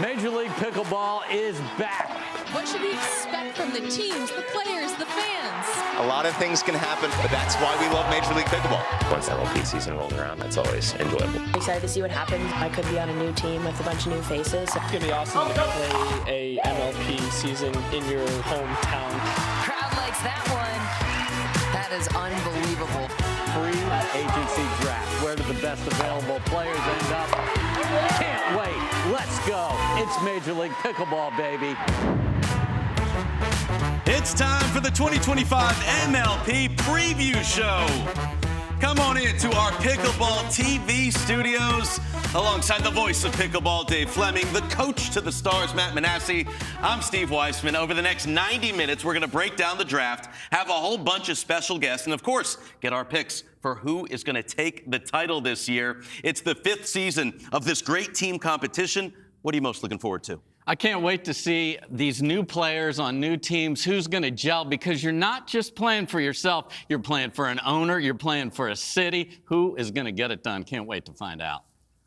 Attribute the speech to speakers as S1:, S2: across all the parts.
S1: Major League Pickleball is back.
S2: What should we expect from the teams, the players, the fans?
S3: A lot of things can happen, but that's why we love Major League Pickleball.
S4: Once MLP season rolls around, that's always enjoyable.
S5: Excited to see what happens. I could be on a new team with a bunch of new faces.
S6: It's going to be awesome to play a MLP season in your hometown.
S2: Crowd likes that one. That is unbelievable.
S1: Free agency draft. Where do the best available players end up? Can't wait. Let's go. It's Major League Pickleball, baby.
S7: It's time for the 2025 MLP preview show. Come on in to our Pickleball TV studios alongside the voice of Pickleball, Dave Fleming, the coach to the stars, Matt Manassi. I'm Steve Weissman. Over the next 90 minutes, we're going to break down the draft, have a whole bunch of special guests, and of course, get our picks for who is going to take the title this year. It's the 5th season of this great team competition. What are you most looking forward to?
S8: I can't wait to see these new players on new teams, who's going to gel, because you're not just playing for yourself. You're playing for an owner. You're playing for a city. Who is going to get it done? Can't wait to find out.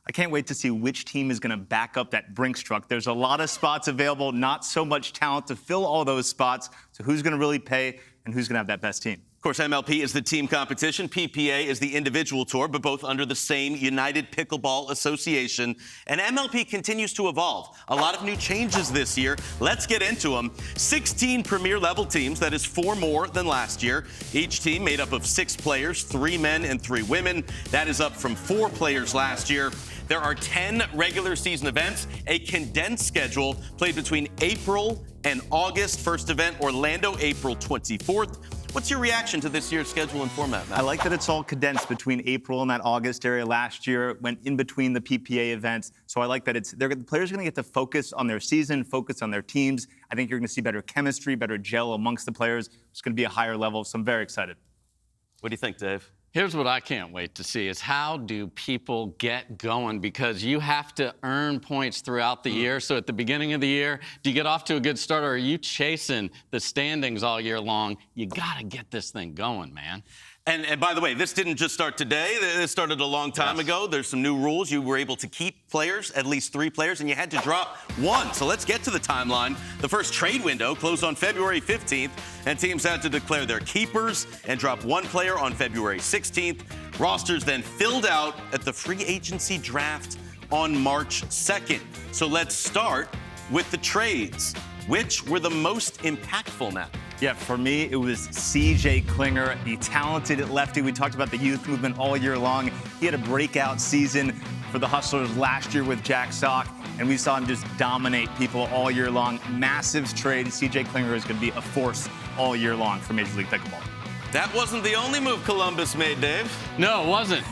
S9: I can't wait to see which team is going to back up that Brinks truck. There's a lot of spots available, not so much talent to fill all those spots. So who's going to really pay and who's going to have that best team?
S7: Of course, MLP is the team competition. PPA is the individual tour, but both under the same United Pickleball Association. And MLP continues to evolve. A lot of new changes this year. Let's get into them. 16 premier level teams. That is 4 more than last year. Each team made up of 6 players, 3 men and 3 women. That is up from 4 players last year. There are 10 regular season events, a condensed schedule played between April and August. First event, Orlando, April 24th. What's your reaction to this year's schedule and format, Matt?
S9: I like that it's all condensed between April and that August area. Last year it went in between the PPA events. So I like that the players are going to get to focus on their season, focus on their teams. I think you're going to see better chemistry, better gel amongst the players. It's going to be a higher level, so I'm very excited.
S7: What do you think, Dave?
S8: Here's what I can't wait to see is how do people get going, because you have to earn points throughout the year. So at the beginning of the year, do you get off to a good start, or are you chasing the standings all year long? You got to get this thing going, man.
S7: And by the way, this didn't just start today. This started a long time ago. There's some new rules. You were able to keep players, at least 3 players, and you had to drop 1. So let's get to the timeline. The first trade window closed on February 15th, and teams had to declare their keepers and drop 1 player on February 16th. Rosters then filled out at the free agency draft on March 2nd. So let's start with the trades. Which were the most impactful, Matt?
S9: Yeah, for me, it was CJ Klinger, the talented lefty. We talked about the youth movement all year long. He had a breakout season for the Hustlers last year with Jack Sock, and we saw him just dominate people all year long. Massive trade. CJ Klinger is going to be a force all year long for Major League Pickleball.
S7: That wasn't the only move Columbus made, Dave.
S8: No, it wasn't.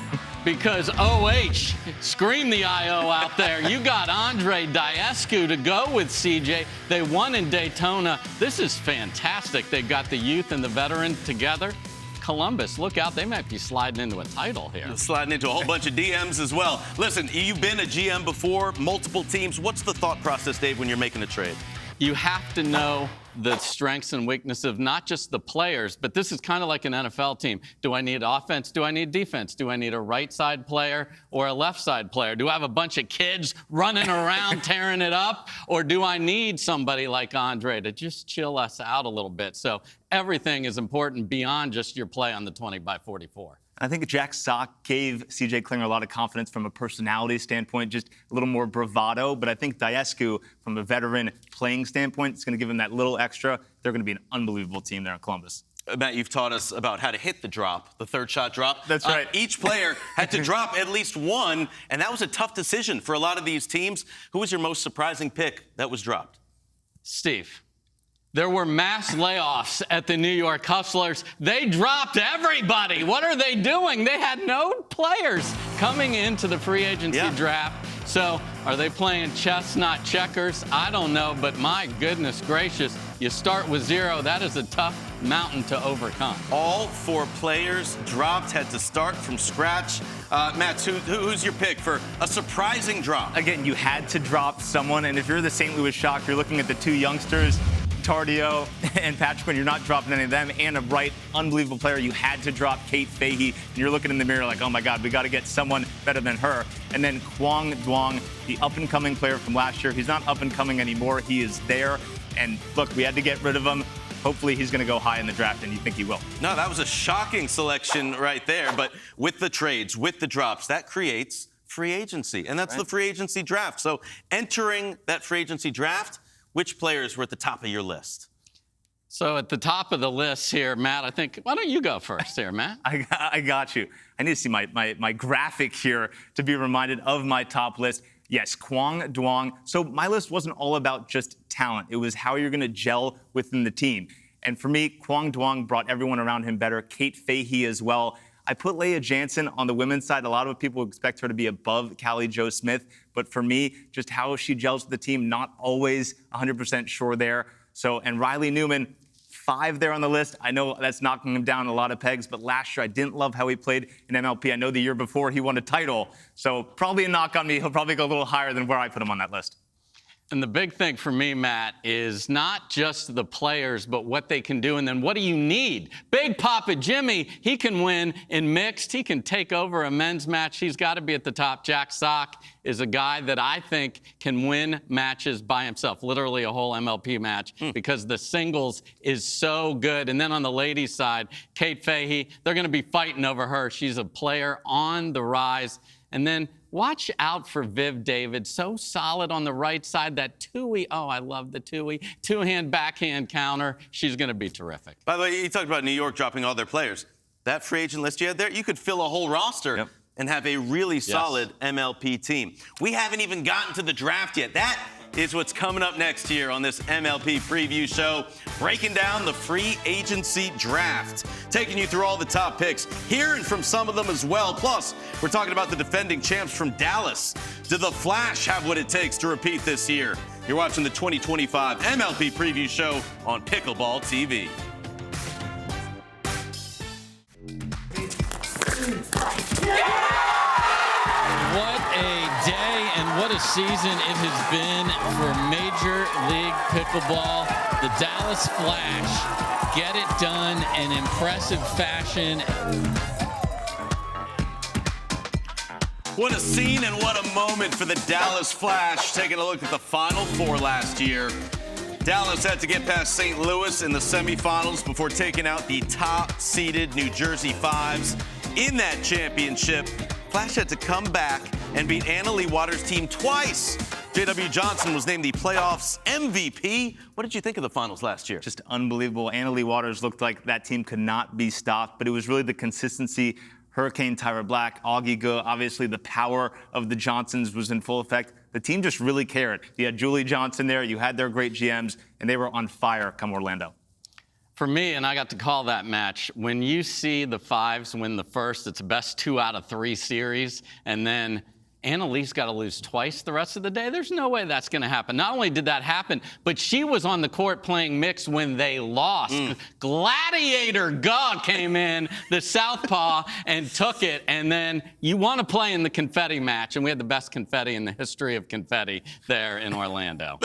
S8: Because OH, scream the IO out there. You got Andre Diescu to go with CJ. They won in Daytona. This is fantastic. They've got the youth and the veteran together. Columbus, look out. They might be sliding into a title here.
S7: Sliding into a whole bunch of DMs as well. Listen, you've been a GM before, multiple teams. What's the thought process, Dave, when you're making a trade?
S8: You have to know the strengths and weaknesses of not just the players, but this is kind of like an NFL team. Do I need offense? Do I need defense? Do I need a right side player or a left side player? Do I have a bunch of kids running around tearing it up? Or do I need somebody like Andre to just chill us out a little bit? So everything is important beyond just your play on the 20x44.
S9: I think Jack Sock gave CJ Klinger a lot of confidence from a personality standpoint, just a little more bravado. But I think Diescu, from a veteran playing standpoint, is going to give him that little extra. They're going to be an unbelievable team there in Columbus.
S7: Matt, you've taught us about how to hit the drop, the third shot drop.
S9: That's right.
S7: Each player had to drop at least 1, and that was a tough decision for a lot of these teams. Who was your most surprising pick that was dropped?
S8: Steve. There were mass layoffs at the New York Hustlers. They dropped everybody. What are they doing? They had no players coming into the free agency draft. So are they playing chess, not checkers? I don't know, but my goodness gracious, you start with 0. That is a tough mountain to overcome.
S7: All 4 players dropped, had to start from scratch. Matt, who's your pick for a surprising drop?
S9: Again, you had to drop someone, and if you're the St. Louis Shock, you're looking at the 2 youngsters, Tardio and Patrick, when you're not dropping any of them, and a bright, unbelievable player, you had to drop Kate Fahey. And you're looking in the mirror like, oh my God, we got to get someone better than her. And then Quang Duong, the up-and-coming player from last year. He's not up-and-coming anymore. He is there. And look, we had to get rid of him. Hopefully he's going to go high in the draft, and you think he will.
S7: No, that was a shocking selection right there. But with the trades, with the drops, that creates free agency. And that's the free agency draft. So entering that free agency draft, which players were at the top of your list?
S8: So at the top of the list here, Matt, I think, why don't you go first here, Matt?
S9: I got you. I need to see my graphic here to be reminded of my top list. Yes, Quang Duong. So my list wasn't all about just talent. It was how you're going to gel within the team. And for me, Quang Duong brought everyone around him better. Kate Fahey as well. I put Leah Jansen on the women's side. A lot of people expect her to be above Callie Jo Smith. But for me, just how she gels with the team, not always 100% sure there. So, and Riley Newman, 5 there on the list. I know that's knocking him down a lot of pegs, but last year I didn't love how he played in MLP. I know the year before he won a title. So probably a knock on me. He'll probably go a little higher than where I put him on that list.
S8: And the big thing for me, Matt, is not just the players, but what they can do. And then what do you need? Big Papa Jimmy, he can win in mixed. He can take over a men's match. He's got to be at the top. Jack Sock is a guy that I think can win matches by himself, literally a whole MLP match, because the singles is so good. And then on the ladies' side, Kate Fahey, they're going to be fighting over her. She's a player on the rise. And then watch out for Viv David, so solid on the right side. That Tui, oh, I love the Tui. Two-hand backhand counter. She's going to be terrific.
S7: By the way, you talked about New York dropping all their players. That free agent list you had there, you could fill a whole roster and have a really solid MLP team. We haven't even gotten to the draft yet. That is what's coming up next here on this MLP preview show, breaking down the free agency draft, taking you through all the top picks, hearing from some of them as well. Plus, we're talking about the defending champs from Dallas. Do the Flash have what it takes to repeat this year? You're watching the 2025 MLP preview show on Pickleball TV.
S8: What a day and what a season it has been for Major League Pickleball. The Dallas Flash get it done in impressive fashion.
S7: What a scene and what a moment for the Dallas Flash. Taking a look at the Final Four last year. Dallas had to get past St. Louis in the semifinals before taking out the top-seeded New Jersey Fives. In that championship, Flash had to come back and beat Anna Leigh Waters' team twice. J.W. Johnson was named the playoffs MVP. What did you think of the finals last year?
S9: Just unbelievable. Anna Leigh Waters looked like that team could not be stopped, but it was really the consistency. Hurricane Tyra Black, Augie Go, obviously the power of the Johnsons was in full effect. The team just really cared. You had Julie Johnson there, you had their great GMs, and they were on fire come Orlando.
S8: For me, and I got to call that match, when you see the Fives win the first, it's best 2 out of 3 series, and then Anna Leigh's got to lose twice the rest of the day. There's no way that's going to happen. Not only did that happen, but she was on the court playing mixed when they lost. Gladiator God came in, the southpaw, and took it. And then you want to play in the confetti match, and we had the best confetti in the history of confetti there in Orlando.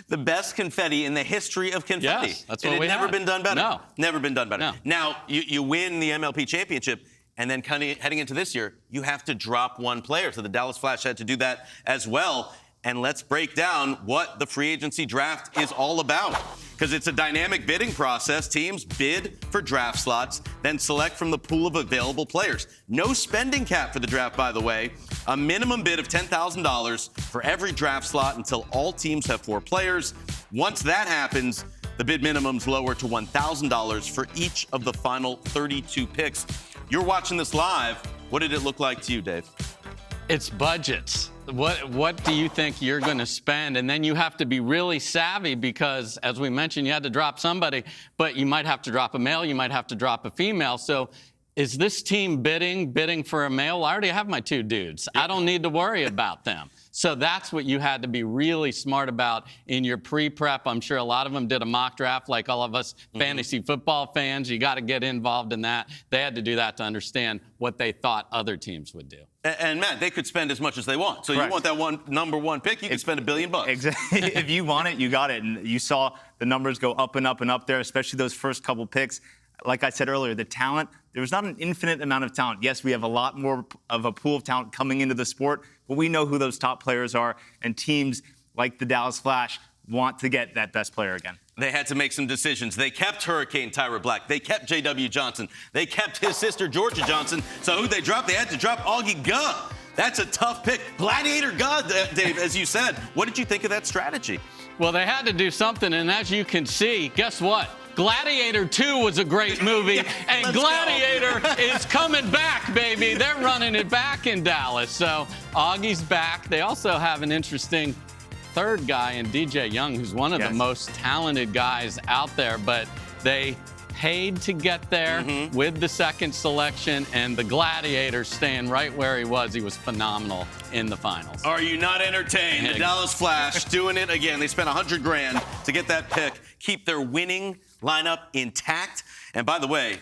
S7: The best confetti in the history of confetti.
S8: Yes, that's what we
S7: had. Never been done better.
S8: No.
S7: Never been done better.
S8: No.
S7: Now, you win the MLP championship, and then heading into this year, you have to drop one player. So the Dallas Flash had to do that as well. And let's break down what the free agency draft is all about. Because it's a dynamic bidding process. Teams bid for draft slots, then select from the pool of available players. No spending cap for the draft, by the way. A minimum bid of $10,000 for every draft slot until all teams have 4 players. Once that happens, the bid minimums lower to $1,000 for each of the final 32 picks. You're watching this live. What did it look like to you, Dave?
S8: It's budgets. What do you think you're going to spend? And then you have to be really savvy because, as we mentioned, you had to drop somebody, but you might have to drop a male, you might have to drop a female. So is this team bidding for a male? I already have my 2 dudes. I don't need to worry about them. So that's what you had to be really smart about in your pre-prep. I'm sure a lot of them did a mock draft like all of us fantasy football fans. You got to get involved in that. They had to do that to understand what they thought other teams would do.
S7: And Matt, they could spend as much as they want. So you want that number one pick, you can spend $1 billion.
S9: Exactly. If you want it, you got it. And you saw the numbers go up and up and up there, especially those first couple picks. like I said earlier, the talent, there's not an infinite amount of talent. Yes, we have a lot more of a pool of talent coming into the sport, but we know who those top players are, and teams like the Dallas Flash want to get that best player again.
S7: They had to make some decisions. They kept Hurricane Tyra Black. They kept J.W. Johnson. They kept his sister, Georgia Johnson. So who they dropped? They had to drop Augie Guh. That's a tough pick. Gladiator Guh, Dave, as you said. What did you think of that strategy?
S8: Well, they had to do something, and as you can see, guess what? Gladiator 2 was a great movie, and Gladiator is coming back, baby. They're running it back in Dallas. So Augie's back. They also have an interesting third guy in DJ Young, who's one of the most talented guys out there, but they paid to get there with the second selection, and the Gladiator staying right where he was. He was phenomenal in the finals.
S7: Are you not entertained? The Dallas Flash doing it again. They spent $100,000 to get that pick, keep their winning lineup intact. And by the way,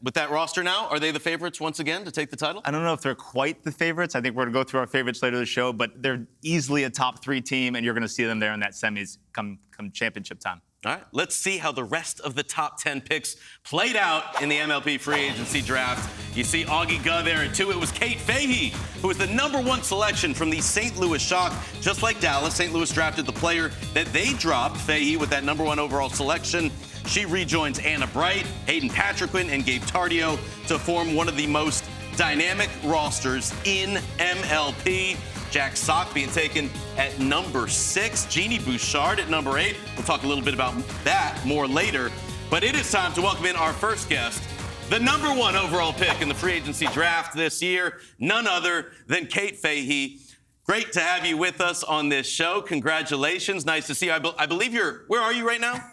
S7: with that roster now, are they the favorites once again to take the title?
S9: I don't know if they're quite the favorites. I think we're going to go through our favorites later in the show, but they're easily a top 3 team, and you're going to see them there in that semis come championship time.
S7: All right, let's see how the rest of the top 10 picks played out in the MLP free agency draft. You see Augie Guh there at 2. It was Kate Fahey, who was the #1 selection from the St. Louis Shock. Just like Dallas, St. Louis drafted the player that they dropped, Fahey, with that #1 overall selection. She rejoins Anna Bright, Hayden Patriquin, and Gabe Tardio to form one of the most dynamic rosters in MLP. Jack Sock being taken at #6. Jeannie Bouchard at #8. We'll talk a little bit about that more later. But it is time to welcome in our first guest, the #1 overall pick in the free agency draft this year, none other than Kate Fahey. Great to have you with us on this show. Congratulations. Nice to see you. I believe where are you right now?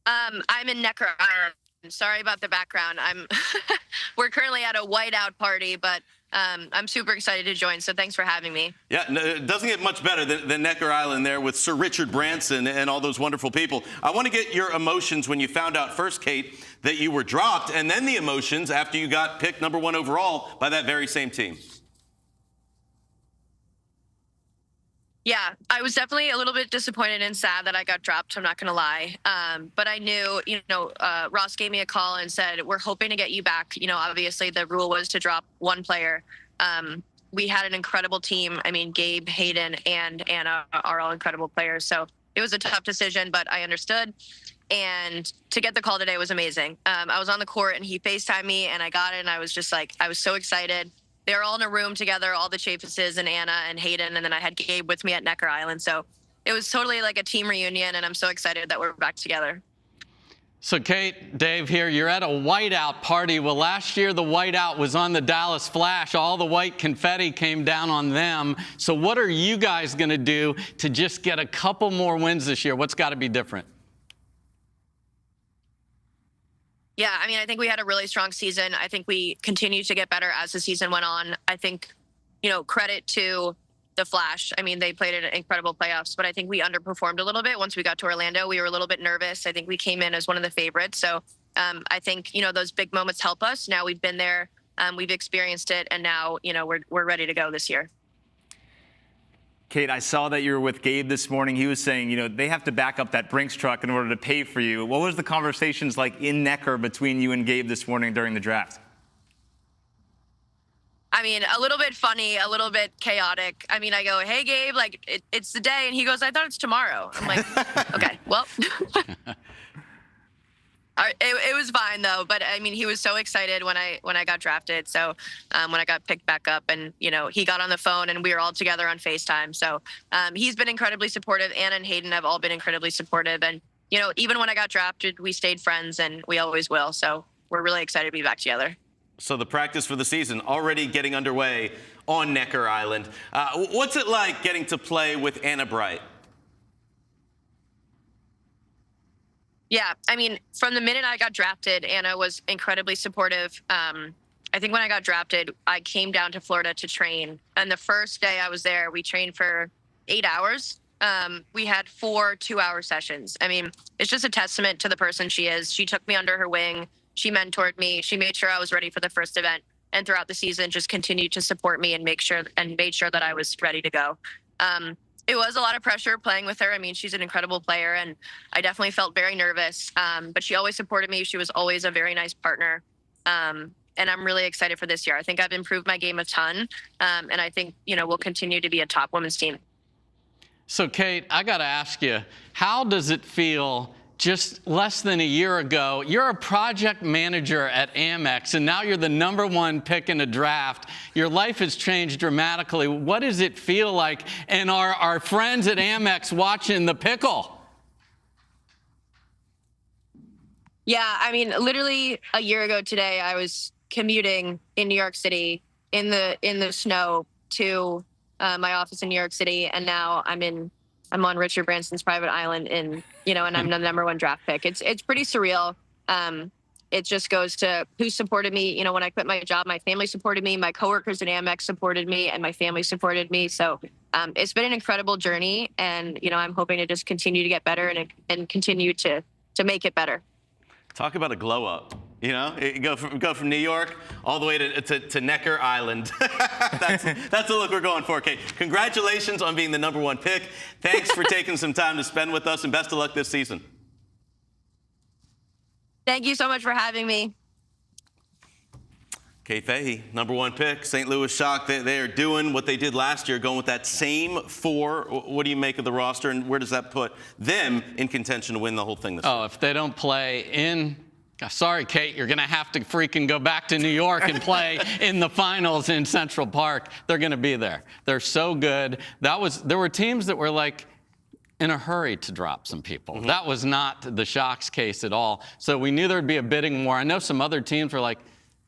S10: I'm in Necker, Ireland. Sorry about the background. We're currently at a whiteout party, but I'm super excited to join, so thanks for having me.
S7: Yeah, no, it doesn't get much better than Necker Island there with Sir Richard Branson and all those wonderful people. I want to get your emotions when you found out first, Kate, that you were dropped, and then the emotions after you got picked #1 overall by that very same team.
S10: Yeah, I was definitely a little bit disappointed and sad that I got dropped. I'm not going to lie. But I knew, Ross gave me a call and said, we're hoping to get you back. Obviously the rule was to drop one player. We had an incredible team. I mean, Gabe, Hayden, and Anna are all incredible players. So it was a tough decision, but I understood. And to get the call today was amazing. I was on the court and he FaceTimed me and I got it. And I was just like, I was so excited. They were all in a room together, all the Chafises and Anna and Hayden, and then I had Gabe with me at Necker Island. So it was totally like a team reunion, and I'm so excited that we're back together.
S8: So, Kate, Dave here, you're at a whiteout party. Well, last year the whiteout was on the Dallas Flash. All the white confetti came down on them. So what are you guys going to do to just get a couple more wins this year? What's got to be different?
S10: Yeah, I mean, I think we had a really strong season. I think we continued to get better as the season went on. I think, credit to the Flash. I mean, they played an incredible playoffs, but I think we underperformed a little bit once we got to Orlando. We were a little bit nervous. I think we came in as one of the favorites. So I think, those big moments help us. Now we've been there, we've experienced it, and now, we're ready to go this year.
S9: Kate, I saw that you were with Gabe this morning. He was saying, they have to back up that Brinks truck in order to pay for you. What was the conversations like in Necker between you and Gabe this morning during the draft?
S10: I mean, a little bit funny, a little bit chaotic. I mean, I go, hey, Gabe, it's the day. And he goes, I thought it's tomorrow. I'm like, okay, well. It was fine, though. But, I mean, he was so excited when I got drafted. So when I got picked back up and, he got on the phone and we were all together on FaceTime. So he's been incredibly supportive. Anna and Hayden have all been incredibly supportive. And, even when I got drafted, we stayed friends and we always will. So we're really excited to be back together.
S7: So the practice for the season already getting underway on Necker Island. What's it like getting to play with Anna Bright?
S10: Yeah, I mean, from the minute I got drafted, Anna was incredibly supportive. I think when I got drafted, I came down to Florida to train. And the first day I was there, we trained for 8 hours. We had 4 2-hour sessions. I mean, it's just a testament to the person she is. She took me under her wing. She mentored me. She made sure I was ready for the first event. And throughout the season, just continued to support me and made sure that I was ready to go. It was a lot of pressure playing with her. I mean, she's an incredible player, and I definitely felt very nervous. But she always supported me. She was always a very nice partner. And I'm really excited for this year. I think I've improved my game a ton. And I think, we'll continue to be a top women's team.
S8: So, Kate, I got to ask you, how does it feel just less than a year ago? You're a project manager at Amex, and now you're the #1 pick in a draft. Your life has changed dramatically. What does it feel like? And are our friends at Amex watching the pickle?
S10: Yeah, I mean, literally a year ago today, I was commuting in New York City in the snow to my office in New York City, and now I'm on Richard Branson's private island and I'm the #1 draft pick. It's pretty surreal. It just goes to who supported me. When I quit my job, my family supported me, my coworkers at Amex supported me, and my family supported me. So it's been an incredible journey, and I'm hoping to just continue to get better and continue to make it better.
S7: Talk about a glow up. You go from New York all the way to Necker Island. That's the look we're going for, Kate. Congratulations on being the #1 pick. Thanks for taking some time to spend with us, and best of luck this season.
S10: Thank you so much for having me.
S7: Kate Fahey, #1 pick, St. Louis Shock. They are doing what they did last year, going with that same 4. What do you make of the roster, and where does that put them in contention to win the whole thing this year?
S8: Oh, if they don't play in... Sorry, Kate, you're going to have to freaking go back to New York and play in the finals in Central Park. They're going to be there. They're so good. There were teams that were like in a hurry to drop some people. Mm-hmm. That was not the Shock's case at all. So we knew there'd be a bidding war. I know some other teams were like,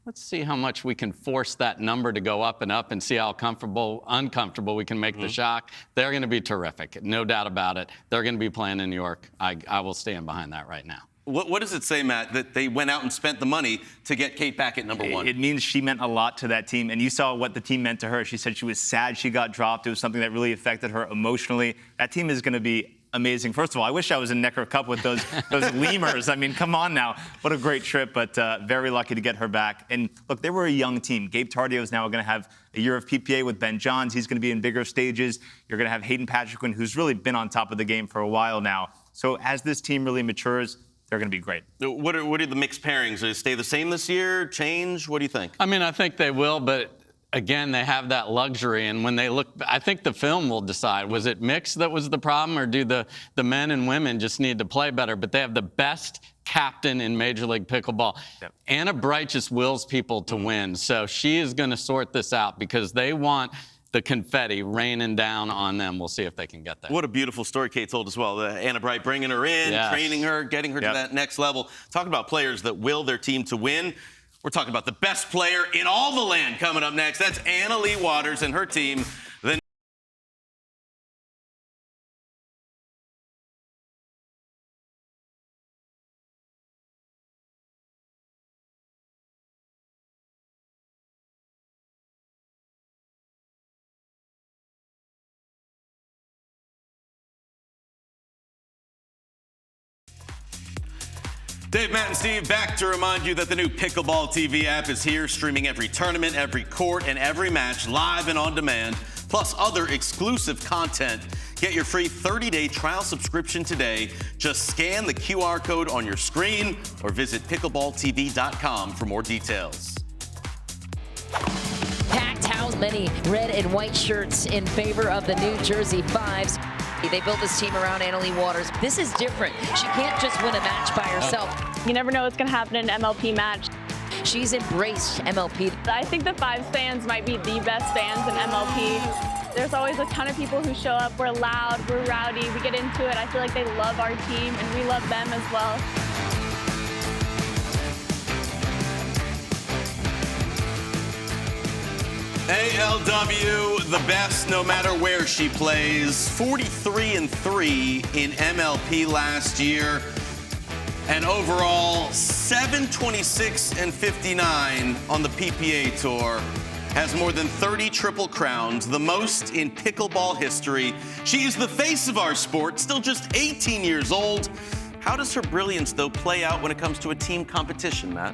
S8: let's see how much we can force that number to go up and see how uncomfortable we can make the Shock. They're going to be terrific. No doubt about it. They're going to be playing in New York. I will stand behind that right now.
S7: What does it say, Matt, that they went out and spent the money to get Kate back at #1?
S9: It means she meant a lot to that team, and you saw what the team meant to her. She said she was sad she got dropped. It was something that really affected her emotionally. That team is going to be amazing. First of all, I wish I was in Necker Cup with those lemurs. I mean, come on now. What a great trip, but very lucky to get her back. And look, they were a young team. Gabe Tardio is now going to have a year of PPA with Ben Johns. He's going to be in bigger stages. You're going to have Hayden Patriquin, who's really been on top of the game for a while now. So as this team really matures, they're going to be great.
S7: What are the mixed pairings? Do they stay the same this year? Change? What do you think?
S8: I mean, I think they will, but again, they have that luxury. And when they look, I think the film will decide. Was it mixed that was the problem, or do the men and women just need to play better? But they have the best captain in Major League Pickleball. Yep. Anna Bright just wills people to win. So she is going to sort this out because they want the confetti raining down on them. We'll see if they can get there.
S7: What a beautiful story Kate told as well. Anna Bright bringing her in, training her, getting her to that next level. Talking about players that will their team to win. We're talking about the best player in all the land coming up next. That's Anna Leigh Waters and her team. Dave, Matt, and Steve back to remind you that the new Pickleball TV app is here, streaming every tournament, every court, and every match live and on demand, plus other exclusive content. Get your free 30-day trial subscription today. Just scan the QR code on your screen or visit pickleballtv.com for more details.
S2: Packed house, many red and white shirts in favor of the New Jersey Fives. They built this team around Anna Leigh Waters. This is different. She can't just win a match by herself.
S5: You never know what's going to happen in an MLP match.
S2: She's embraced MLP.
S5: I think the Fives fans might be the best fans in MLP. There's always a ton of people who show up. We're loud, we're rowdy, we get into it. I feel like they love our team, and we love them as well.
S7: ALW, the best no matter where she plays. 43-3 in MLP last year. And overall, 726-59 on the PPA Tour. Has more than 30 Triple Crowns, the most in pickleball history. She is the face of our sport, still just 18 years old. How does her brilliance, though, play out when it comes to a team competition, Matt?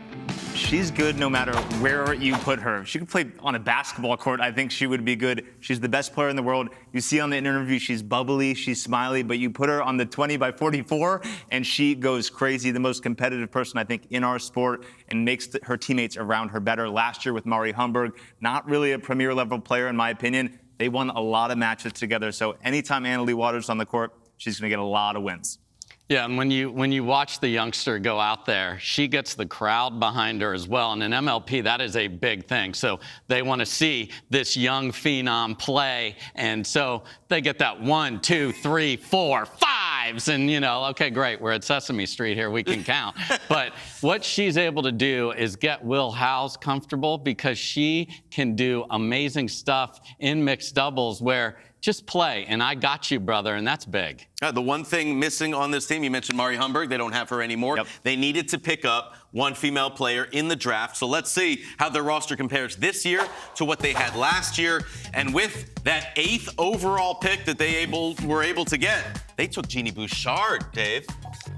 S9: she's good no matter where you put her. She could play on a basketball court. I think she would be good. She's the best player in the world. You see on the interview, she's bubbly, she's smiley, but you put her on the 20x44 and she goes crazy. The most competitive person, I think, in our sport, and makes her teammates around her better. Last year with Mari Humberg, not really a premier level player in my opinion. They won a lot of matches together. So anytime Anna Leigh Waters is on the court, she's going to get a lot of wins.
S8: Yeah, and when you watch the youngster go out there, she gets the crowd behind her as well. And in MLP, that is a big thing. So they want to see this young phenom play. And so they get that 1, 2, 3, 4, 5s. And, okay, great. We're at Sesame Street here. We can count. But what she's able to do is get Will Howes comfortable, because she can do amazing stuff in mixed doubles where just play, and I got you, brother, and that's big.
S7: The one thing missing on this team, you mentioned Mari Humberg. They don't have her anymore.
S9: Yep.
S7: They needed to pick up one female player in the draft. So let's see how their roster compares this year to what they had last year. And with that 8th overall pick that they were able to get, they took Jeannie Bouchard, Dave.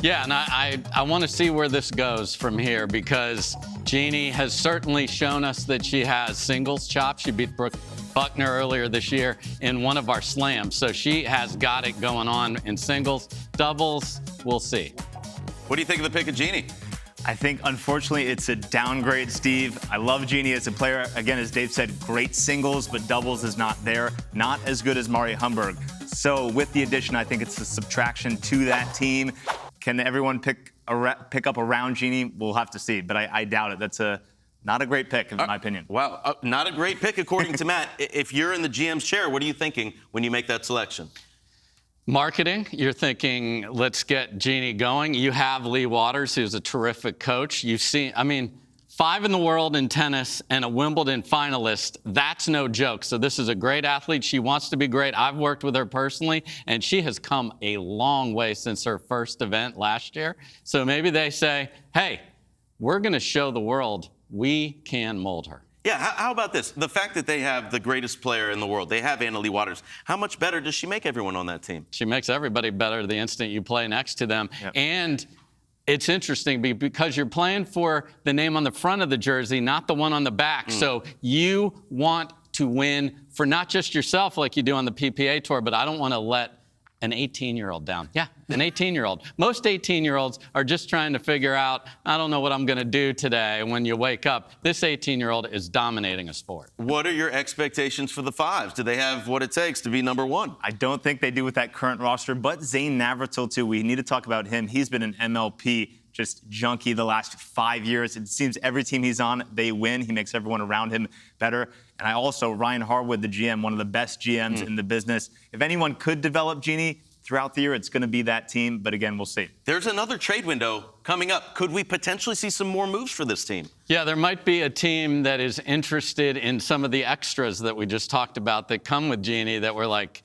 S8: Yeah, and I want to see where this goes from here, because Jeannie has certainly shown us that she has singles chops. She beat Brooke Buckner earlier this year in one of our slams. So she has got it going on in singles. Doubles, we'll see.
S7: What do you think of the pick of Jeannie?
S9: I think, unfortunately, it's a downgrade, Steve. I love Jeannie as a player. Again, as Dave said, great singles, but doubles is not there. Not as good as Mari Humberg. So with the addition, I think it's a subtraction to that team. Can everyone pick up around Jeannie? We'll have to see, but I doubt it. That's not a great pick, in my opinion.
S7: Wow, not a great pick, according to Matt. If you're in the GM's chair, what are you thinking when you make that selection?
S8: Marketing, you're thinking, let's get Jeannie going. You have Leigh Waters, who's a terrific coach. You've seen, 5 in the world in tennis and a Wimbledon finalist. That's no joke. So this is a great athlete. She wants to be great. I've worked with her personally, and she has come a long way since her first event last year. So maybe they say, hey, we're going to show the world we can mold her.
S7: Yeah, how about this? The fact that they have the greatest player in the world, they have Anna Leigh Waters. How much better does she make everyone on that team?
S8: She makes everybody better the instant you play next to them.
S9: Yep.
S8: And it's interesting because you're playing for the name on the front of the jersey, not the one on the back. So you want to win for not just yourself like you do on the PPA Tour, but I don't want to let an 18-year-old down. Yeah, an 18-year-old. Most 18-year-olds are just trying to figure out, I don't know what I'm going to do today when you wake up. This 18-year-old is dominating a sport.
S7: What are your expectations for the 5s? Do they have what it takes to be number 1?
S9: I don't think they do with that current roster, but Zane Navratil, too. We need to talk about him. He's been an MLP just junkie the last 5 years. It seems every team he's on, they win. He makes everyone around him better. And I also, Ryan Harwood, the GM, one of the best GMs in the business. If anyone could develop Jeannie throughout the year, it's going to be that team. But again, we'll see.
S7: There's another trade window coming up. Could we potentially see some more moves for this team?
S8: Yeah, there might be a team that is interested in some of the extras that we just talked about that come with Jeannie that were like,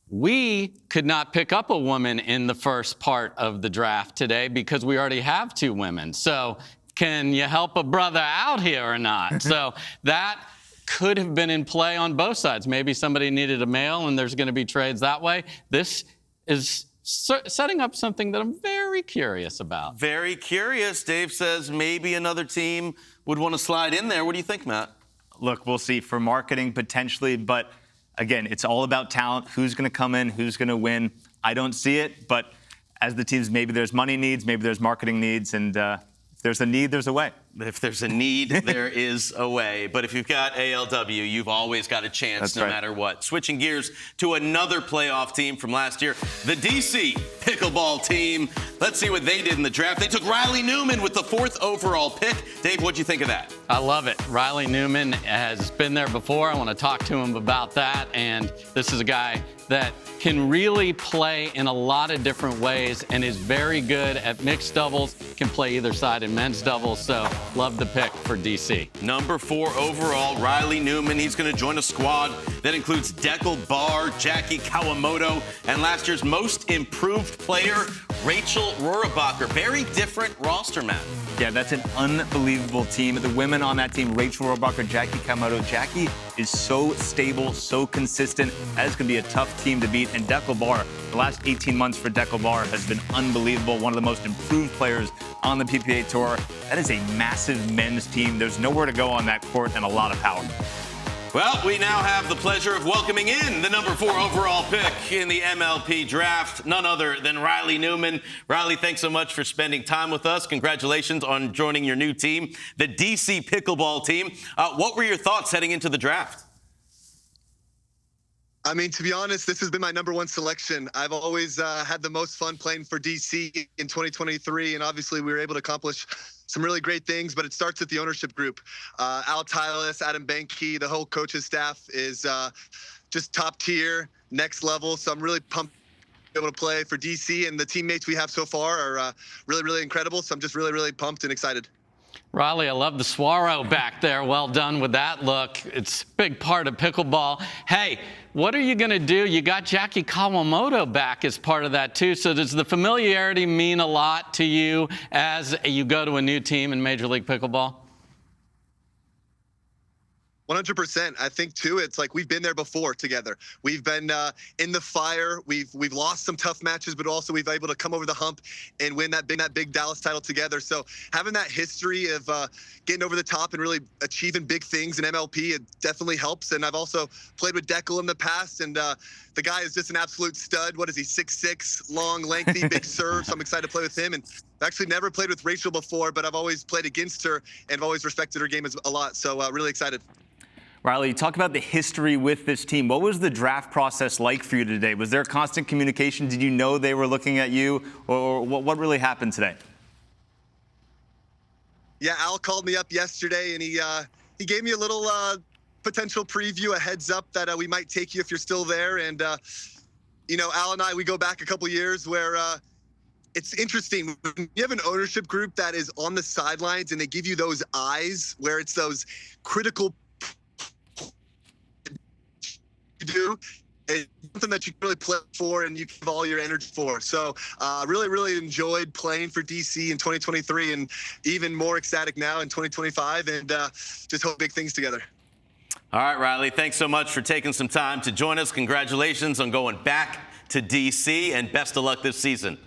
S8: we could not pick up a woman in the first part of the draft today because we already have 2 women. So can you help a brother out here or not? So that could have been in play on both sides. Maybe somebody needed a male and there's going to be trades that way. This is setting up something that I'm very curious about.
S7: Very curious. Dave says maybe another team would want to slide in there. What do you think, Matt?
S9: Look, we'll see. For marketing, potentially, but again, it's all about talent. Who's going to come in? Who's going to win? I don't see it, but as the teams, maybe there's money needs, maybe there's marketing needs, and if there's a need, there's a way.
S7: If there's a need, there is a way. But if you've got ALW, you've always got a chance.
S9: That's
S7: no
S9: right.
S7: matter what. Switching gears to another playoff team from last year, the DC Pickleball Team. Let's see what they did in the draft. They took Riley Newman with the 4th overall pick. Dave, what'd you think of that?
S8: I love it. Riley Newman has been there before. I want to talk to him about that. And this is a guy that can really play in a lot of different ways and is very good at mixed doubles, can play either side in men's doubles. So love the pick for DC.
S7: Number 4 overall, Riley Newman. He's going to join a squad that includes Deckel Barr, Jackie Kawamoto, and last year's most improved player, Rachel Rohrabacher. Very different roster, Matt.
S9: Yeah, that's an unbelievable team. The women on that team, Rachel Rohrabacher, Jackie Kawamoto. Jackie is so stable, so consistent. That is going to be a tough team to beat. And Deckel Barr, the last 18 months for Deckel Barr has been unbelievable. One of the most improved players on the PPA Tour. That is a massive men's team. There's nowhere to go on that court and a lot of power.
S7: Well, we now have the pleasure of welcoming in the number 4 overall pick in the MLP draft, none other than Riley Newman. Riley, thanks so much for spending time with us. Congratulations on joining your new team, the DC Pickleball Team. What were your thoughts heading into the draft?
S11: I mean, to be honest, this has been my number 1 selection. I've always had the most fun playing for DC in 2023, and obviously we were able to accomplish some really great things, but it starts with the ownership group. Al Tylis, Adam Benke, the whole coach's staff is just top tier, next level. So I'm really pumped to be able to play for DC, and the teammates we have so far are really, really incredible. So I'm just really, really pumped and excited.
S8: Riley, I love the swallow back there. Well done with that look. It's a big part of pickleball. Hey, what are you going to do? You got Jackie Kawamoto back as part of that, too. So does the familiarity mean a lot to you as you go to a new team in Major League Pickleball?
S11: 100%. I think too, it's like we've been there before together. We've been in the fire. We've lost some tough matches, but also we've been able to come over the hump and win that big Dallas title together. So having that history of getting over the top and really achieving big things in MLP, it definitely helps. And I've also played with Deckel in the past, and the guy is just an absolute stud. What is he? 6'6", long, lengthy, big serve. So I'm excited to play with him. And I've actually never played with Rachel before, but I've always played against her and I've always respected her game a lot. So really excited.
S9: Riley, you talk about the history with this team. What was the draft process like for you today? Was there constant communication? Did you know they were looking at you? Or what really happened today?
S11: Yeah, Al called me up yesterday, and he gave me a little potential preview, a heads up that we might take you if you're still there. And, you know, Al and I, we go back a couple years where it's interesting. You have an ownership group that is on the sidelines, and they give you those eyes where it's those critical do. It's something that you can really play for and you give all your energy for. So really, really enjoyed playing for DC in 2023, and even more ecstatic now in 2025, and just hope big things together.
S7: All right, Riley, thanks so much for taking some time to join us. Congratulations on going back to DC, and best of luck this season.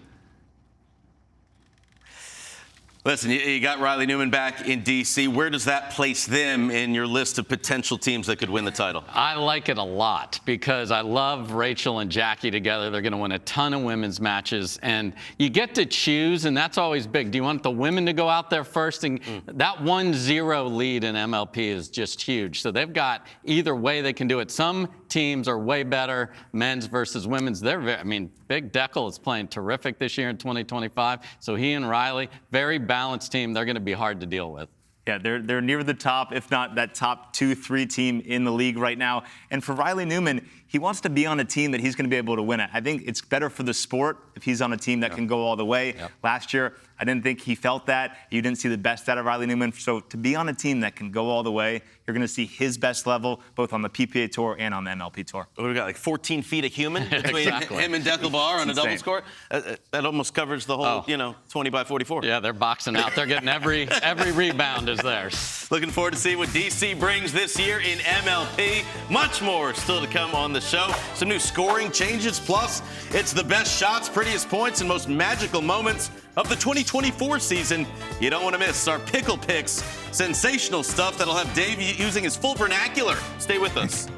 S7: Listen, you got Riley Newman back in D.C. Where does that place them in your list of potential teams that could win the title?
S8: I like it a lot because I love Rachel and Jackie together. They're going to win a ton of women's matches, and you get to choose, and that's always big. Do you want the women to go out there first? And that 1-0 lead in MLP is just huge. So they've got either way they can do it. Some teams are way better, men's versus women's. I mean, Big Deckel is playing terrific this year in 2025. So he and Riley, very balanced team. They're going to be hard to deal with.
S9: Yeah, they're near the top, if not that top 2-3 team in the league right now. And for Riley Newman, he wants to be on a team that he's going to be able to win it. I think it's better for the sport if he's on a team that can go all the way. Last year, I didn't think he felt that. You didn't see the best out of Riley Newman. So to be on a team that can go all the way, you're going to see his best level, both on the PPA Tour and on the MLP Tour.
S7: We got like 14 feet of human between him and Deckel Bar on a doubles court. That almost covers the whole, 20 by 44.
S8: Yeah, they're boxing out. They're getting every rebound is theirs.
S7: Looking forward to seeing what DC brings this year in MLP. Much more still to come on the show. Some new scoring changes. Plus, it's the best shots, prettiest points, and most magical moments of the 2024 season. You don't want to miss our Pickle Picks. Sensational stuff that'll have Dave using his full vernacular. Stay with us.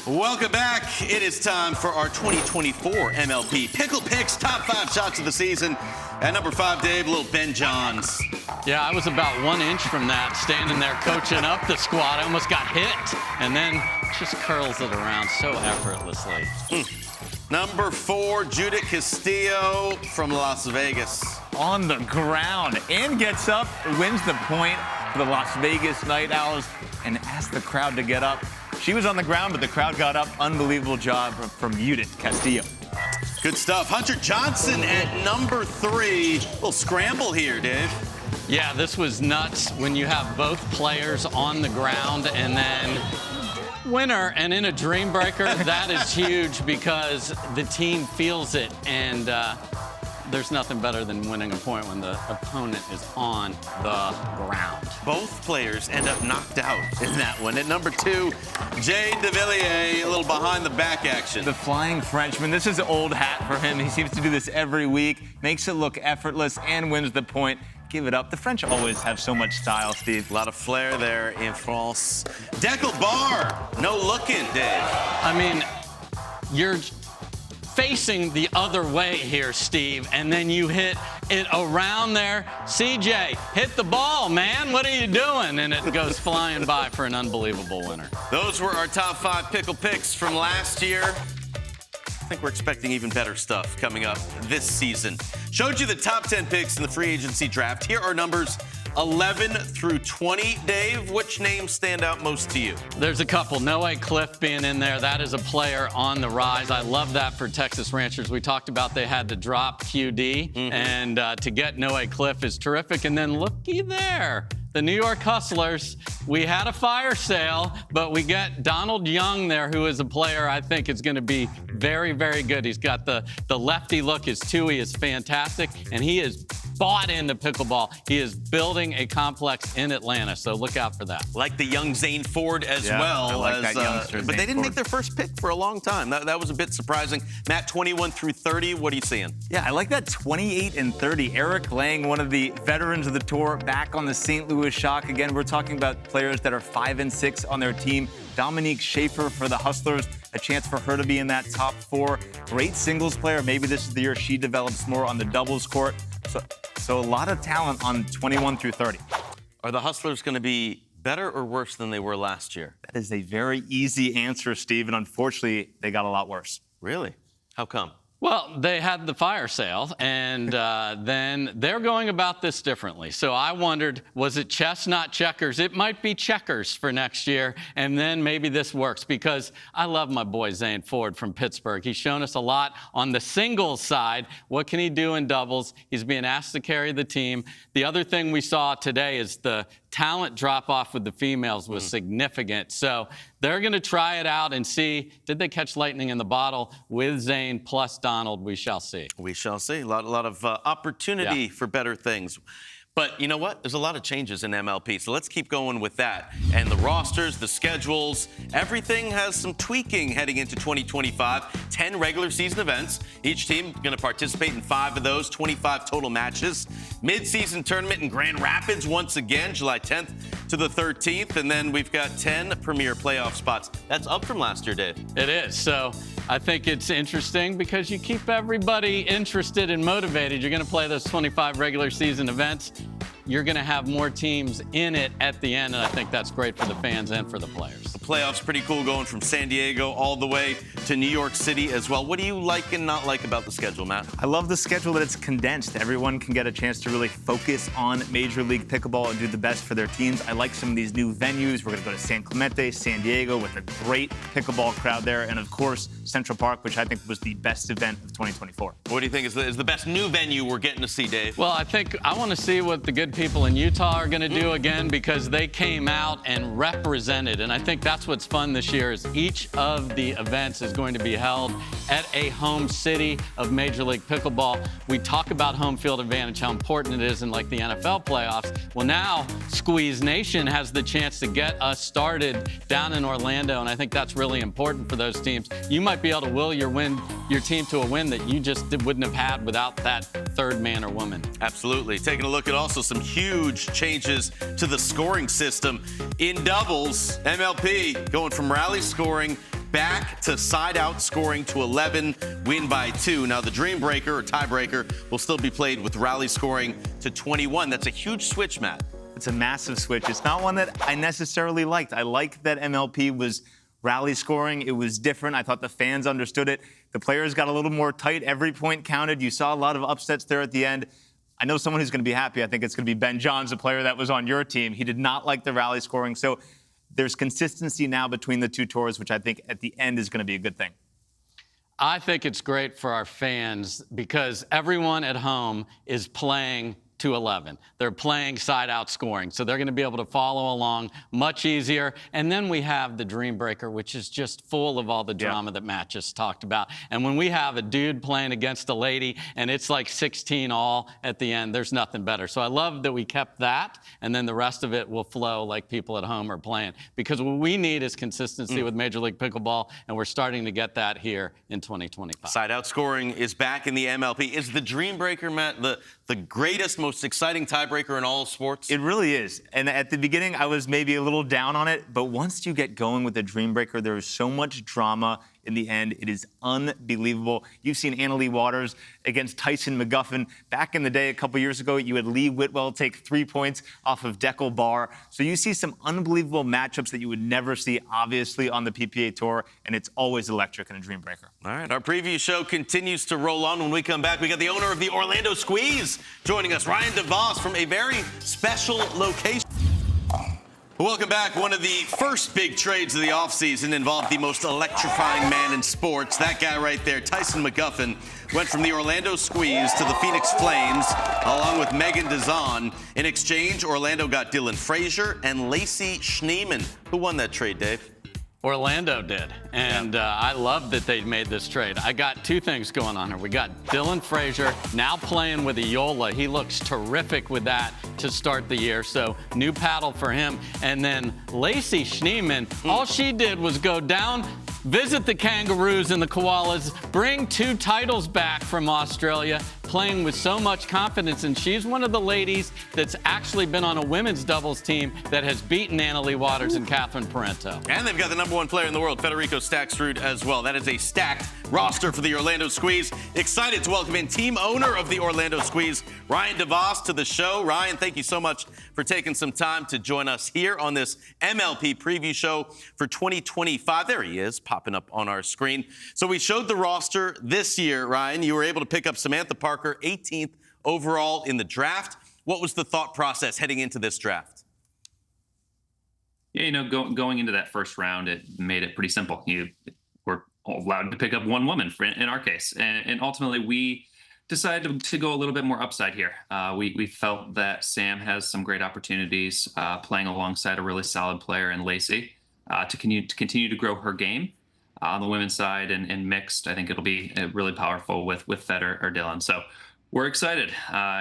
S7: Welcome back. It is time for our 2024 MLP Pickle Picks top 5 shots of the season. At number 5, Dave, little Ben Johns.
S8: Yeah, I was about 1 inch from that, standing there coaching up the squad. I almost got hit, and then just curls it around so effortlessly.
S7: Number 4, Judith Castillo from Las Vegas.
S9: On the ground and gets up, wins the point for the Las Vegas Night Owls, and asks the crowd to get up. She was on the ground, but the crowd got up. Unbelievable job from Judith Castillo.
S7: Good stuff. Hunter Johnson at number 3. Little scramble here, Dave.
S8: Yeah, this was nuts when you have both players on the ground and then winner and in a dream breaker. That is huge because the team feels it. And there's nothing better than winning a point when the opponent is on the ground.
S7: Both players end up knocked out in that one. At number 2, Jay DeVilliers, a little behind the back action.
S9: The flying Frenchman. This is old hat for him. He seems to do this every week, makes it look effortless, and wins the point. Give it up. The French always have so much style, Steve.
S7: A lot of flair there in France. Deckle bar, no looking, Dave.
S8: I mean, you're facing the other way here, Steve, and then you hit it around there. CJ, hit the ball, man. What are you doing? And it goes flying by for an unbelievable winner.
S7: Those were our top 5 pickle picks from last year. I think we're expecting even better stuff coming up this season. Showed you the top 10 picks in the free agency draft. Here are numbers 11 through 20. Dave, which names stand out most to you?
S8: There's a couple. Noah Cliff being in there. That is a player on the rise. I love that for Texas Ranchers. We talked about they had to drop QD, and to get Noah Cliff is terrific. And then looky there. The New York Hustlers, we had a fire sale, but we get Donald Young there, who is a player I think is going to be very, very good. He's got the lefty look. His two-way is fantastic, and he is bought into pickleball. He is building a complex in Atlanta, so look out for that.
S7: Like the young Zane Ford as well.
S9: I like that youngster,
S7: but they didn't make their first pick for a long time. That was a bit surprising. Matt, 21 through 30, what are you seeing?
S9: Yeah, I like that 28 and 30. Eric Lang, one of the veterans of the tour, back on the St. Louis Shock. Again, we're talking about players that are 5 and 6 on their team. Dominique Schaefer for the Hustlers, a chance for her to be in that top 4. Great singles player. Maybe this is the year she develops more on the doubles court. So a lot of talent on 21 through 30.
S7: Are the Hustlers going to be better or worse than they were last year?
S9: That is a very easy answer, Steve, and unfortunately, they got a lot worse.
S7: Really? How come?
S8: Well, they had the fire sale, and then they're going about this differently. So I wondered, was it chess, not checkers? It might be checkers for next year, and then maybe this works, because I love my boy Zane Ford from Pittsburgh. He's shown us a lot on the singles side. What can he do in doubles? He's being asked to carry the team. The other thing we saw today is the talent drop-off with the females was significant. So they're going to try it out and see, did they catch lightning in the bottle with Zane plus Donald? We shall see.
S7: We shall see. A lot of opportunity for better things. But you know what? There's a lot of changes in MLP, so let's keep going with that. And the rosters, the schedules, everything has some tweaking heading into 2025. 10 regular season events. Each team going to participate in 5 of those, 25 total matches. Mid-season tournament in Grand Rapids once again, July 10th to the 13th. And then we've got 10 premier playoff spots. That's up from last year, Dave.
S8: It is. So I think it's interesting because you keep everybody interested and motivated. You're going to play those 25 regular season events. You're going to have more teams in it at the end, and I think that's great for the fans and for the players.
S7: The playoffs pretty cool, going from San Diego all the way to New York City as well. What do you like and not like about the schedule, Matt?
S9: I love the schedule that it's condensed. Everyone can get a chance to really focus on Major League Pickleball and do the best for their teams. I like some of these new venues. We're going to go to San Clemente, San Diego, with a great pickleball crowd there. And, of course, Central Park, which I think was the best event of 2024.
S7: What do you think is the best new venue we're getting to see, Dave?
S8: Well, I want to see what the good people in Utah are going to do again, because they came out and represented. And I think that's what's fun this year is each of the events is going to be held at a home city of Major League Pickleball. We talk about home field advantage, how important it is in like the NFL playoffs. Well, now Squeeze Nation has the chance to get us started down in Orlando, and I think that's really important for those teams. You might be able to will your team to a win that you just wouldn't have had without that third man or woman.
S7: Absolutely. Taking a look at also some huge changes to the scoring system. In doubles, MLP going from rally scoring back to side-out scoring to 11, win by 2. Now, the dream breaker or tiebreaker will still be played with rally scoring to 21. That's a huge switch, Matt.
S9: It's a massive switch. It's not one that I necessarily liked. I like that MLP was rally scoring. It was different. I thought the fans understood it. The players got a little more tight. Every point counted. You saw a lot of upsets there at the end. I know someone who's going to be happy. I think it's going to be Ben Johns, a player that was on your team. He did not like the rally scoring. So there's consistency now between the two tours, which I think at the end is going to be a good thing.
S8: I think it's great for our fans because everyone at home is playing to 11. They're playing side out scoring, so they're going to be able to follow along much easier. And then we have the Dream Breaker, which is just full of all the drama that Matt just talked about. And when we have a dude playing against a lady and it's like 16 all at the end, there's nothing better. So I love that we kept that, and then the rest of it will flow like people at home are playing. Because what we need is consistency with Major League Pickleball, and we're starting to get that here in 2025.
S7: Side out scoring is back in the MLP. Is the Dream Breaker, Matt, the greatest, most exciting tiebreaker in all of sports?
S9: It really is. And at the beginning, I was maybe a little down on it. But once you get going with the Dream Breaker, there is so much drama in the end. It is unbelievable. You've seen Annalie Waters against Tyson McGuffin. Back in the day, a couple years ago, you had Lee Whitwell take 3 points off of Deckel Barr. So you see some unbelievable matchups that you would never see, obviously, on the PPA Tour. And it's always electric in a Dream Breaker.
S7: All right, our preview show continues to roll on. When we come back, we got the owner of the Orlando Squeeze joining us, Ryan DeVos, from a very special location. Welcome back. One of the first big trades of the offseason involved the most electrifying man in sports. That guy right there, Tyson McGuffin, went from the Orlando Squeeze to the Phoenix Flames, along with Megan Dazan. In exchange, Orlando got Dylan Frazier and Lacey Schneemann. Who won that trade, Dave?
S8: Orlando did, and I love that they made this trade. I got 2 things going on here. We got Dylan Frazier now playing with Iola. He looks terrific with that to start the year, so new paddle for him. And then Lacey Schneemann, all she did was go down, visit the Kangaroos and the Koalas, bring 2 titles back from Australia, playing with so much confidence, and she's one of the ladies that's actually been on a women's doubles team that has beaten Annalie Waters and Catherine Parento.
S7: And they've got the #1 player in the world, Federico Staksrud, as well. That is a stacked roster for the Orlando Squeeze. Excited to welcome in team owner of the Orlando Squeeze, Ryan DeVos, to the show. Ryan, thank you so much for taking some time to join us here on this MLP preview show for 2025. There he is, popping up on our screen. So we showed the roster this year, Ryan. You were able to pick up Samantha Parker, 18th overall in the draft. What was the thought process heading into this draft?
S12: Yeah, you know, going into that first round, it made it pretty simple. You were allowed to pick up one woman in our case. And ultimately, we decided to go a little bit more upside here. We felt that Sam has some great opportunities playing alongside a really solid player in Lacey to continue to grow her game. On the women's side and mixed, I think it'll be really powerful with Fed or Dylan. So we're excited.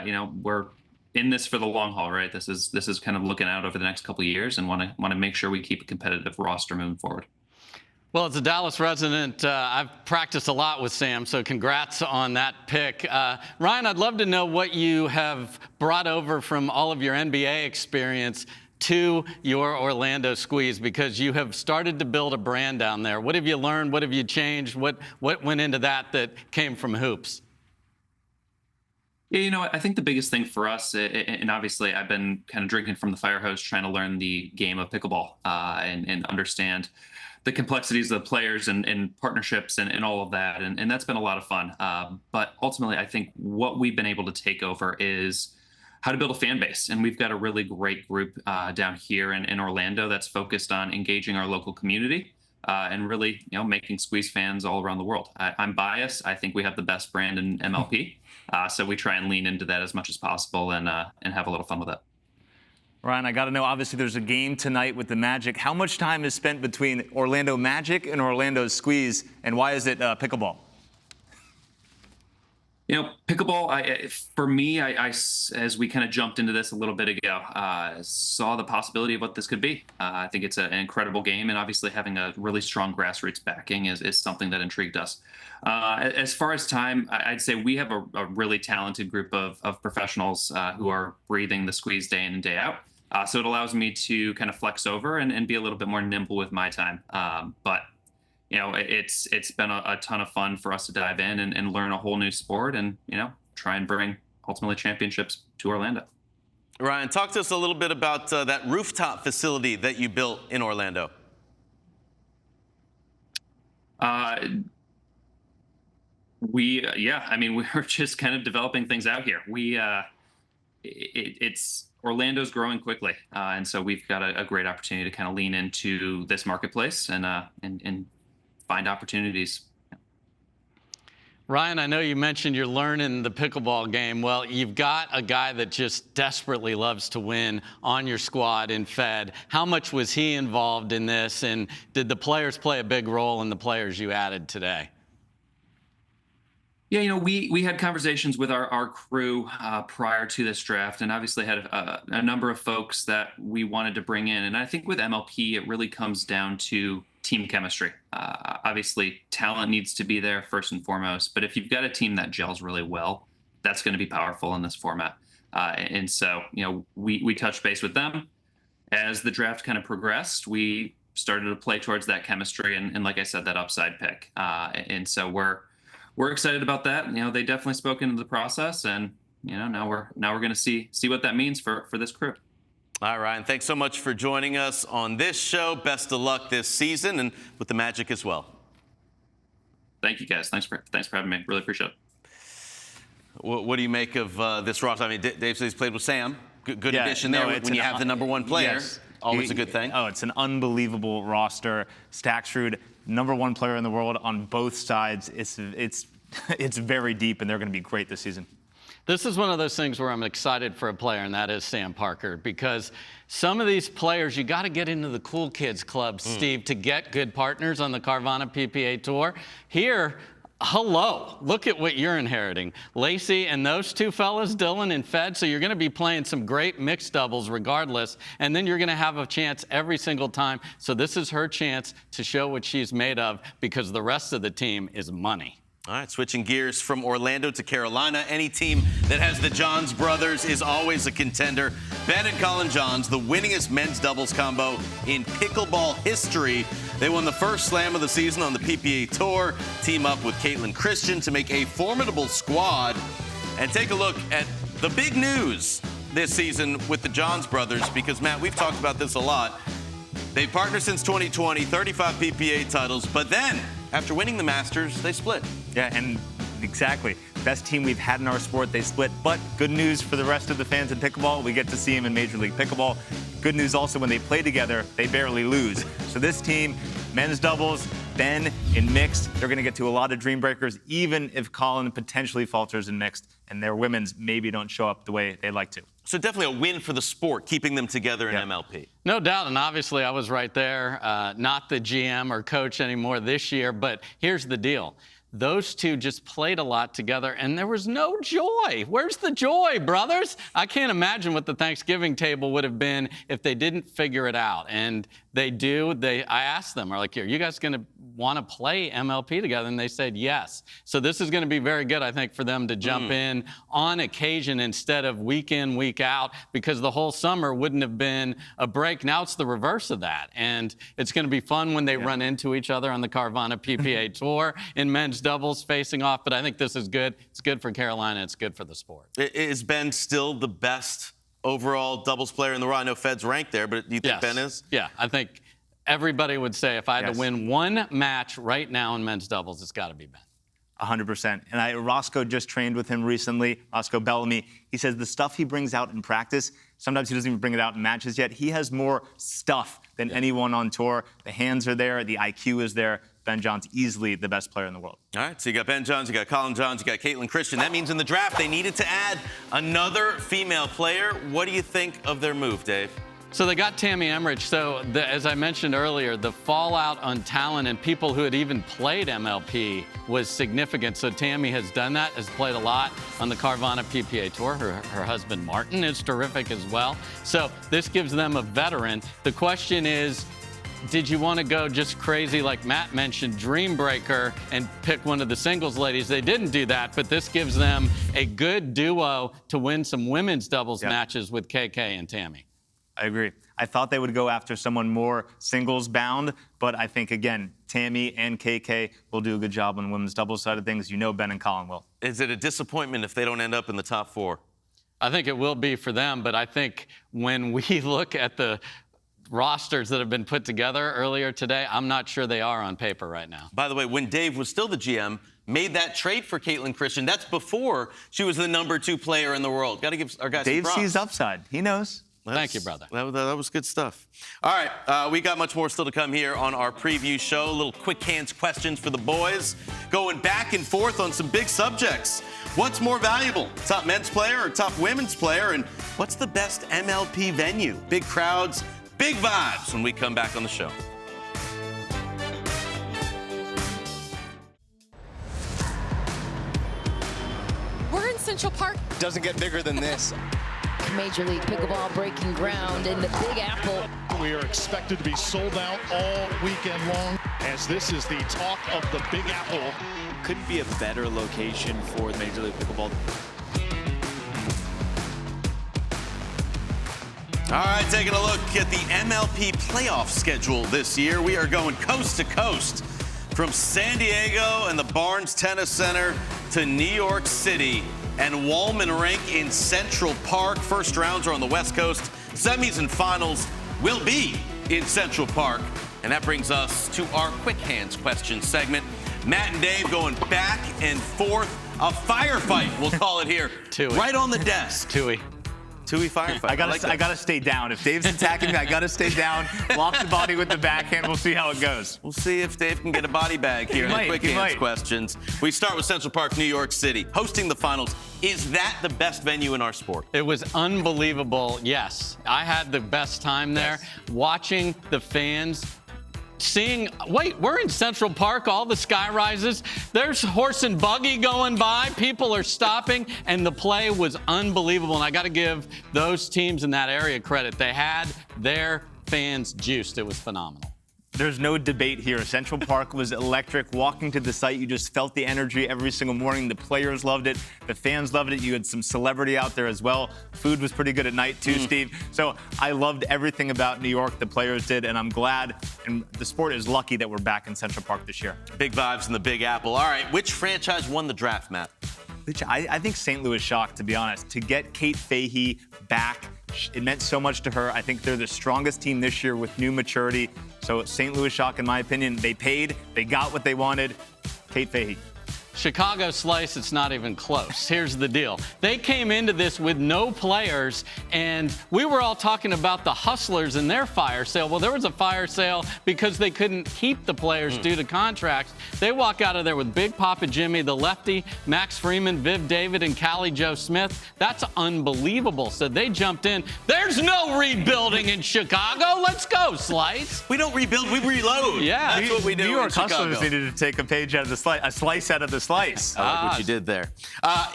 S12: You know, we're in this for the long haul, right? This is kind of looking out over the next couple of years and want to make sure we keep a competitive roster moving forward.
S8: Well, as a Dallas resident, I've practiced a lot with Sam, so congrats on that pick. Ryan, I'd love to know what you have brought over from all of your NBA experience to your Orlando Squeeze, because you have started to build a brand down there. What have you learned? What have you changed? What went into that came from hoops?
S12: Yeah, you know, I think the biggest thing for us, and obviously I've been kind of drinking from the fire hose trying to learn the game of pickleball and understand the complexities of the players and partnerships and all of that. And that's been a lot of fun. But ultimately, I think what we've been able to take over is how to build a fan base. And we've got a really great group down here in Orlando that's focused on engaging our local community and really, you know, making Squeeze fans all around the world. I'm biased. I think we have the best brand in MLP. So we try and lean into that as much as possible and have a little fun with it.
S9: Ryan, I got to know, obviously there's a game tonight with the Magic. How much time is spent between Orlando Magic and Orlando Squeeze, and why is it pickleball?
S12: You know, pickleball, for me, I as we kind of jumped into this a little bit ago, saw the possibility of what this could be. I think it's an incredible game, and obviously having a really strong grassroots backing is something that intrigued us. As far as time, I'd say we have a really talented group of professionals who are breathing the Squeeze day in and day out. So it allows me to kind of flex over and be a little bit more nimble with my time. But you know, it's been a ton of fun for us to dive in and learn a whole new sport and, you know, try and bring ultimately championships to Orlando.
S7: Ryan, talk to us a little bit about that rooftop facility that you built in Orlando.
S12: Yeah, I mean, we're just kind of developing things out here. It's Orlando's growing quickly, and so we've got a great opportunity to kind of lean into this marketplace and find opportunities.
S8: Ryan, I know you mentioned you're learning the pickleball game. Well, you've got a guy that just desperately loves to win on your squad in Fed. How much was he involved in this, and did the players play a big role in the players you added today?
S12: Yeah, we had conversations with our crew prior to this draft, and obviously had a number of folks that we wanted to bring in. And I think with MLP, it really comes down to team chemistry. Obviously, talent needs to be there first and foremost, but if you've got a team that gels really well, that's going to be powerful in this format. And so, we touched base with them. As the draft kind of progressed, we started to play towards that chemistry and like I said, that upside pick. And so we're excited about that. They definitely spoke into the process, and now we're going to see what that means for this crew.
S7: All right, Ryan, thanks so much for joining us on this show. Best of luck this season and with the Magic as well.
S12: Thank you, guys. Thanks for having me. Really appreciate it.
S7: What do you make of this roster? I mean, Dave says he's played with Sam. Good addition there when you have the number one player.
S9: Yes.
S7: Always a good thing.
S9: Oh, it's an unbelievable roster. Stacksrud, number one player in the world on both sides. It's very deep, and they're going to be great this season.
S8: This is one of those things where I'm excited for a player, and that is Sam Parker, because some of these players, you got to get into the cool kids club, Steve, to get good partners on the Carvana PPA Tour. Here, hello, look at what you're inheriting. Lacey and those two fellas, Dylan and Fed, so you're going to be playing some great mixed doubles regardless, and then you're going to have a chance every single time. So this is her chance to show what she's made of, because the rest of the team is money.
S7: All right, switching gears from Orlando to Carolina. Any team that has the Johns brothers is always a contender. Ben and Colin Johns, the winningest men's doubles combo in pickleball history. They won the first slam of the season on the PPA Tour. Team up with Caitlin Christian to make a formidable squad. And take a look at the big news this season with the Johns brothers, because, Matt, we've talked about this a lot. They've partnered since 2020, 35 PPA titles, but then, after winning the Masters, they split.
S9: Yeah, and exactly. Best team we've had in our sport, they split. But good news for the rest of the fans in pickleball, we get to see them in Major League Pickleball. Good news also, when they play together, they barely lose. So this team, men's doubles, Ben in mixed, they're going to get to a lot of dream breakers, even if Colin potentially falters in mixed, and their women's maybe don't show up the way they like to.
S7: So definitely a win for the sport, keeping them together in MLP.
S8: No doubt, and obviously I was right there, not the GM or coach anymore this year, but here's the deal. Those two just played a lot together, and there was no joy. Where's the joy, brothers? I can't imagine what the Thanksgiving table would have been if they didn't figure it out. And they do. I asked them, are like, are you guys going to want to play MLP together? And they said yes. So this is going to be very good, I think, for them to jump in on occasion instead of week in, week out, because the whole summer wouldn't have been a break. Now it's the reverse of that. And it's going to be fun when they run into each other on the Carvana PPA Tour in men's doubles facing off. But I think this is good. It's good for Carolina. It's good for the sport.
S7: Is Ben still the best overall doubles player in the world? I know Fed's ranked there, but do you think Ben is?
S8: Yeah, I think everybody would say if I had to win one match right now in men's doubles, it's got to be Ben.
S9: 100%. And Roscoe just trained with him recently, Roscoe Bellamy. He says the stuff he brings out in practice, sometimes he doesn't even bring it out in matches yet. He has more stuff than anyone on tour. The hands are there. The IQ is there. Ben Johns, easily the best player in the world.
S7: All right, so you got Ben Johns, you got Colin Johns, you got Caitlin Christian. That means in the draft they needed to add another female player. What do you think of their move, Dave?
S8: So they got Tammy Emmerich. So as I mentioned earlier, the fallout on talent and people who had even played MLP was significant. So Tammy has done that, has played a lot on the Carvana PPA Tour. Her husband, Martin, is terrific as well. So this gives them a veteran. The question is, did you want to go just crazy like Matt mentioned, dream breaker, and pick one of the singles ladies? They didn't do that, but this gives them a good duo to win some women's doubles matches with KK and Tammy.
S9: I agree. I thought they would go after someone more singles bound, but I think, again, Tammy and KK will do a good job on the women's doubles side of things. You know Ben and Colin will.
S7: Is it a disappointment if they don't end up in the top four?
S8: I think it will be for them, but I think when we look at the rosters that have been put together earlier today, I'm not sure they are on paper right now.
S7: By the way, when Dave was still the GM, made that trade for Caitlin Christian, that's before she was the #2 player in the world. Got to give our guys
S9: Dave
S7: some props.
S9: sees upside. He knows.
S8: Thank you, brother.
S7: That was good stuff. All right, we got much more still to come here on our preview show. Little quick hands questions for the boys, going back and forth on some big subjects. What's more valuable, top men's player or top women's player? And what's the best MLP venue? Big crowds, big vibes when we come back on the show.
S13: We're in Central Park.
S3: Doesn't get bigger than this.
S2: Major League Pickleball breaking ground in the Big Apple.
S14: We are expected to be sold out all weekend long, as this is the talk of the Big Apple.
S15: Couldn't be a better location for the Major League Pickleball.
S7: All right, taking a look at the MLP playoff schedule this year. We are going coast to coast from San Diego and the Barnes Tennis Center to New York City and Wallman Rink in Central Park. First rounds are on the West Coast. Semis and finals will be in Central Park. And that brings us to our quick hands question segment. Matt and Dave going back and forth. A firefight, we'll call it here. Right on the desk.
S8: Tui
S7: firefight.
S9: I gotta stay down. If Dave's attacking me, I gotta stay down. Lock the body with the backhand. We'll see how it goes.
S7: We'll see if Dave can get a body bag here in the quick hands questions. We start with Central Park, New York City, hosting the finals. Is that the best venue in our sport?
S8: It was unbelievable. Yes, I had the best time there, watching the fans. We're in Central Park, all the sky rises. There's horse and buggy going by. People are stopping, and the play was unbelievable. And I got to give those teams in that area credit. They had their fans juiced. It was phenomenal.
S9: There's no debate here. Central Park was electric. Walking to the site, you just felt the energy every single morning. The players loved it. The fans loved it. You had some celebrity out there as well. Food was pretty good at night, too, Steve. So I loved everything about New York, the players did, and I'm glad. And the sport is lucky that we're back in Central Park this year.
S7: Big vibes in the Big Apple. All right, which franchise won the draft, Matt?
S9: I think St. Louis Shock, to be honest. To get Kate Fahey back, it meant so much to her. I think they're the strongest team this year with new maturity. So St. Louis Shock, in my opinion, they paid, they got what they wanted. Kate Fahey.
S8: Chicago Slice, it's not even close. Here's the deal. They came into this with no players, and we were all talking about the Hustlers and their fire sale. Well, there was a fire sale because they couldn't keep the players due to contracts. They walk out of there with Big Papa Jimmy, the lefty, Max Freeman, Viv David, and Callie Jo Smith. That's unbelievable. So they jumped in. There's no rebuilding in Chicago. Let's go, Slice.
S7: We don't rebuild, we reload.
S8: Yeah.
S7: That's what we do
S9: New York
S7: in Chicago.
S9: Hustlers needed to take a page out of the slice, a slice out of the slice.
S7: I like what you did there.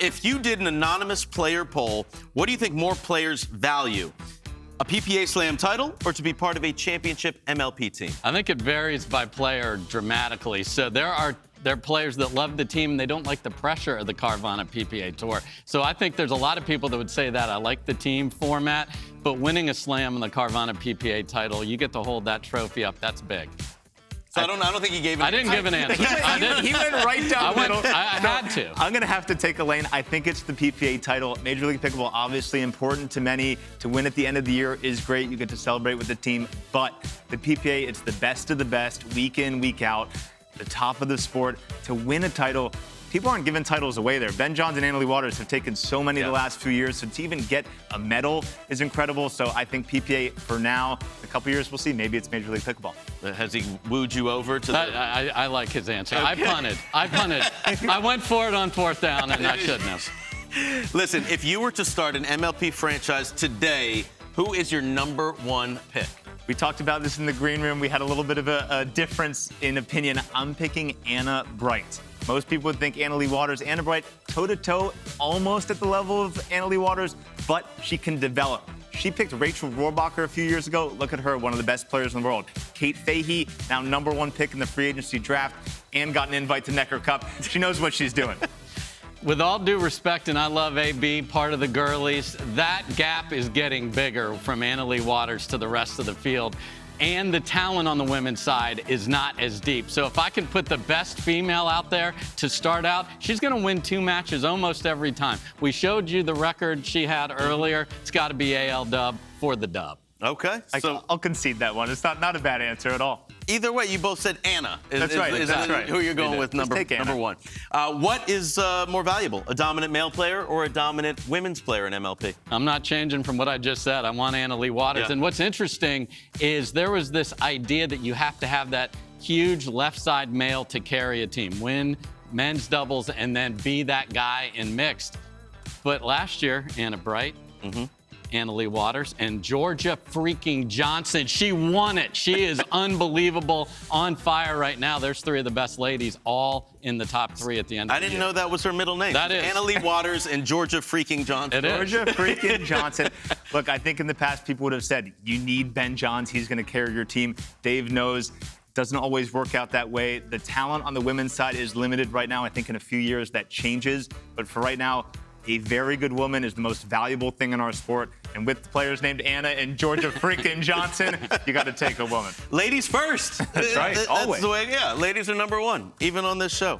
S7: If you did an anonymous player poll, what do you think more players value? A PPA Slam title or to be part of a championship MLP team?
S8: I think it varies by player dramatically. So there are players that love the team and they don't like the pressure of the Carvana PPA Tour. So I think there's a lot of people that would say that. I like the team format, but winning a Slam in the Carvana PPA title, you get to hold that trophy up. That's big.
S7: So I don't think he gave an
S8: I didn't give an answer.
S9: He went right down the middle.
S8: I had to.
S9: I'm going to have to take a lane. I think it's the PPA title. Major League Pickleball, obviously important to many. To win at the end of the year is great. You get to celebrate with the team. But the PPA, it's the best of the best, week in, week out, the top of the sport. To win a title, people aren't giving titles away there. Ben Johns and Annalie Waters have taken so many the last few years. So to even get a medal is incredible. So I think PPA for now, a couple years, we'll see. Maybe it's Major League Pickleball.
S7: Has he wooed you over to the...
S8: I like his answer. Okay. I punted. I went for it on fourth down, and I shouldn't have.
S7: Listen, if you were to start an MLP franchise today, who is your #1 pick?
S9: We talked about this in the green room. We had a little bit of a difference in opinion. I'm picking Anna Bright. Most people would think Annalie Waters. Anna Bright, toe-to-toe, almost at the level of Annalie Waters, but she can develop. She picked Rachel Rohrbacher a few years ago. Look at her, one of the best players in the world. Kate Fahey, now #1 pick in the free agency draft, and got an invite to Necker Cup. She knows what she's doing.
S8: With all due respect, and I love AB, part of the girlies, that gap is getting bigger from Annalie Waters to the rest of the field. And the talent on the women's side is not as deep. So if I can put the best female out there to start out, she's going to win 2 matches almost every time. We showed you the record she had earlier. It's got to be AL dub for the dub.
S7: Okay. So
S9: I'll concede that one. It's not a bad answer at all.
S7: Either way, you both said Anna.
S9: That's right.
S7: Is that
S9: right.
S7: who you're going with, number one? What is more valuable, a dominant male player or a dominant women's player in MLP?
S8: I'm not changing from what I just said. I want Anna Leigh Waters.
S7: Yeah.
S8: And what's interesting is there was this idea that you have to have that huge left side male to carry a team, win men's doubles, and then be that guy in mixed. But last year, Anna Bright, Anna Leigh Waters, and Georgia freaking Johnson. She won it. She is unbelievable, on fire right now. There's three of the best ladies, all in the top three at the end of the year.
S7: I didn't know that was her middle name.
S8: That is.
S7: Anna Leigh Waters and Georgia freaking Johnson.
S8: It is.
S9: Georgia freaking Johnson. Look, I think in the past people would have said, you need Ben Johns. He's going to carry your team. Dave knows doesn't always work out that way. The talent on the women's side is limited right now. I think in a few years that changes. But for right now, a very good woman is the most valuable thing in our sport. And with players named Anna and Georgia freaking Johnson, you got to take a woman.
S7: Ladies first.
S9: That's right.
S7: That's the way, yeah. Ladies are number one, even on this show.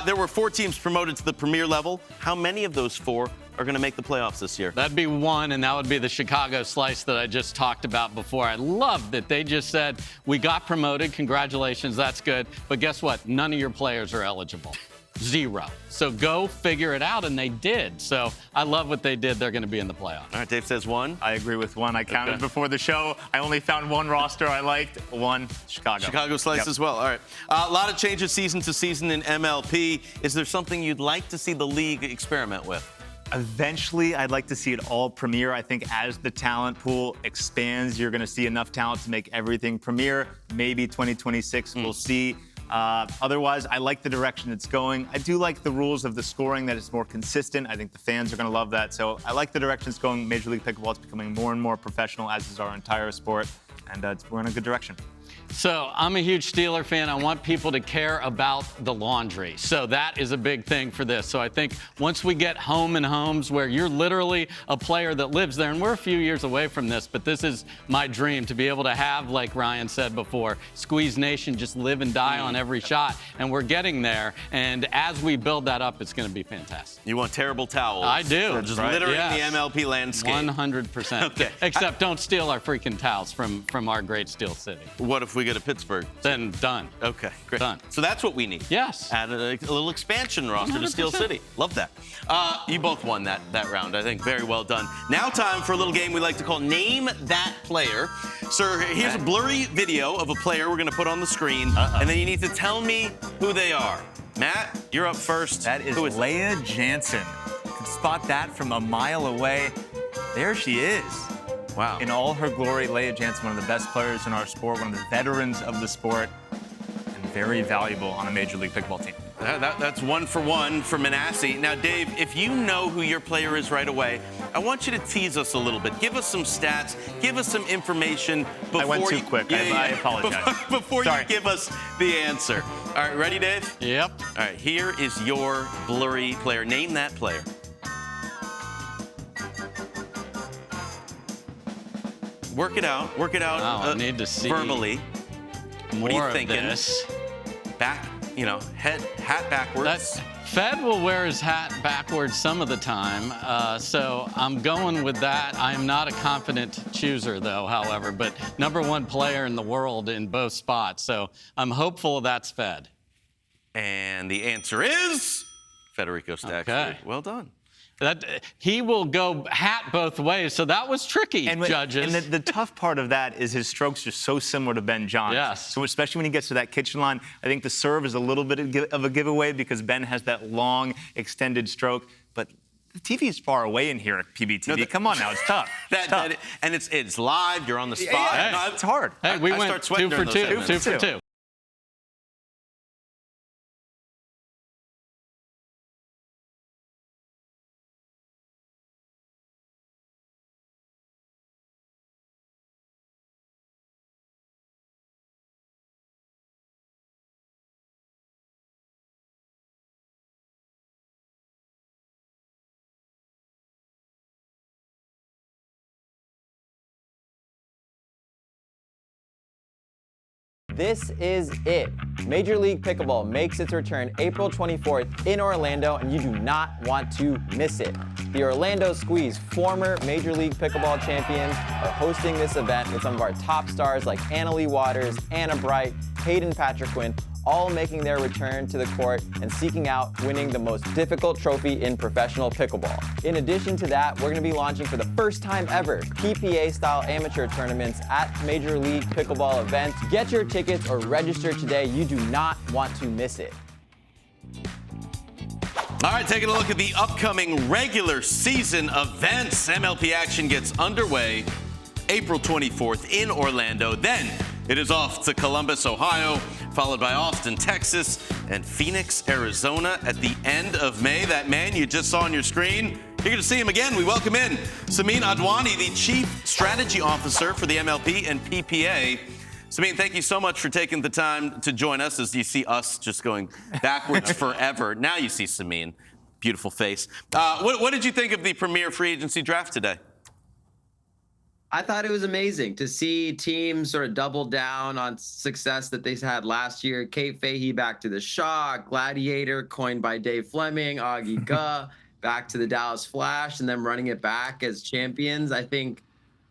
S7: There were 4 teams promoted to the premier level. How many of those 4 are going to make the playoffs this year?
S8: That'd be 1, and that would be the Chicago Slice that I just talked about before. I love that they just said, we got promoted. Congratulations, that's good. But guess what? None of your players are eligible. 0. So go figure it out, and they did. So I love what they did. They're going to be in the playoffs.
S7: All right, Dave says 1.
S9: I agree with 1. I counted before the show. I only found 1 roster I liked. 1, Chicago.
S7: Chicago Slice as well. All right. A lot of changes season to season in MLP. Is there something you'd like to see the league experiment with?
S9: Eventually, I'd like to see it all premier. I think as the talent pool expands, you're going to see enough talent to make everything premier. Maybe 2026, we'll see. Otherwise, I like the direction it's going. I do like the rules of the scoring, that it's more consistent. I think the fans are going to love that. So I like the direction it's going. Major League Pickleball is becoming more and more professional, as is our entire sport. And we're in a good direction.
S8: So I'm a huge Steeler fan. I want people to care about the laundry. So that is a big thing for this. So I think once we get home and homes where you're literally a player that lives there, and we're a few years away from this, but this is my dream to be able to have, like Ryan said before, Squeeze Nation, just live and die on every shot. And we're getting there. And as we build that up, it's going to be fantastic.
S7: You want terrible towels.
S8: I do.
S7: Just littering the MLP landscape.
S8: 100%.
S7: Okay.
S8: Except don't steal our freaking towels from our great Steel City.
S7: What if we go to Pittsburgh?
S8: Then done.
S7: Okay, great.
S8: Done.
S7: So that's what we need.
S8: Yes.
S7: Add a little expansion roster to
S8: 100%.
S7: Steel City. Love that. You both won that round, I think. Very well done. Now time for a little game we like to call Name That Player. Sir, here's a blurry video of a player we're going to put on the screen, and then you need to tell me who they are. Matt, you're up first.
S9: That is Leah Jansen. You can spot that from a mile away. There she is.
S7: Wow.
S9: In all her glory, Leah Jansen, one of the best players in our sport, one of the veterans of the sport, and very valuable on a Major League Pickleball team.
S7: That's 1 for 1 for Manasseh. Now, Dave, if you know who your player is right away, I want you to tease us a little bit. Give us some stats. Give us some information before
S9: I went too quick. I apologize.
S7: Before you give us the answer. All right, ready, Dave?
S8: Yep.
S7: All right, here is your blurry player. Name that player. Work it out. Work it out.
S8: Wow, I need to see
S7: verbally. What are you thinking?
S8: This.
S7: Back, hat backwards.
S8: Fed will wear his hat backwards some of the time, so I'm going with that. I am not a confident chooser, though, however, but #1 player in the world in both spots, so I'm hopeful that's Fed.
S7: And the answer is Federico Stack.
S8: Okay.
S7: Well done.
S8: He will go hat both ways, so that was tricky, judges.
S9: And the tough part of that is his strokes are so similar to Ben Johns.
S8: Yes.
S9: So especially when he gets to that kitchen line, I think the serve is a little bit of a giveaway because Ben has that long, extended stroke. But the TV is far away in here at PBTV. Come on now, it's tough.
S7: And it's live. You're on the spot.
S9: Yeah, it's hard.
S8: Hey, we went
S7: start sweating
S8: 2 for 2. 2 for 2.
S16: this is it. Major League Pickleball makes its return April 24th in Orlando, and you do not want to miss it. The Orlando Squeeze, former Major League Pickleball champions, are hosting this event with some of our top stars like Annalie Waters, Anna Bright, Hayden Patriquin, all making their return to the court and seeking out winning the most difficult trophy in professional pickleball. In addition to that, we're going to be launching for the first time ever PPA-style amateur tournaments at Major League Pickleball events. Get your tickets or register today. You do not want to miss it.
S7: All right, taking a look at the upcoming regular season events. MLP action gets underway April 24th in Orlando. Then it is off to Columbus, Ohio, followed by Austin, Texas, and Phoenix, Arizona at the end of May. That man you just saw on your screen, you're going to see him again. We welcome in Samin Odhwani, the Chief Strategy Officer for the MLP and PPA. Samin, thank you so much for taking the time to join us as you see us just going backwards forever. Now you see Samin. Beautiful face. What did you think of the premier free agency draft today?
S17: I thought it was amazing to see teams sort of double down on success that they had last year. Kate Fahey back to the Shaw, Gladiator, coined by Dave Fleming, Augie Guh, back to the Dallas Flash, and them running it back as champions. I think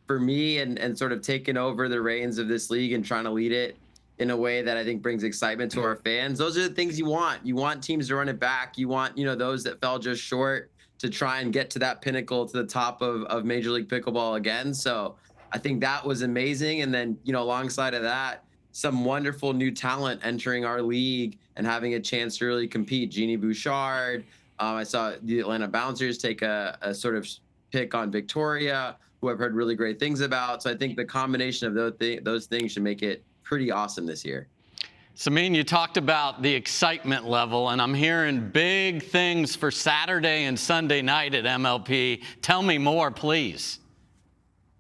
S17: for me and sort of taking over the reins of this league and trying to lead it in a way that I think brings excitement to our fans, those are the things you want. You want teams to run it back. You want, those that fell just short to try and get to that pinnacle, to the top of Major League Pickleball again. So I think that was amazing. And then, alongside of that, some wonderful new talent entering our league and having a chance to really compete. Jeannie Bouchard. I saw the Atlanta Bouncers take a sort of pick on Victoria, who I've heard really great things about. So I think the combination of those things should make it pretty awesome this year.
S8: Samin, you talked about the excitement level, and I'm hearing big things for Saturday and Sunday night at MLP. Tell me more, please.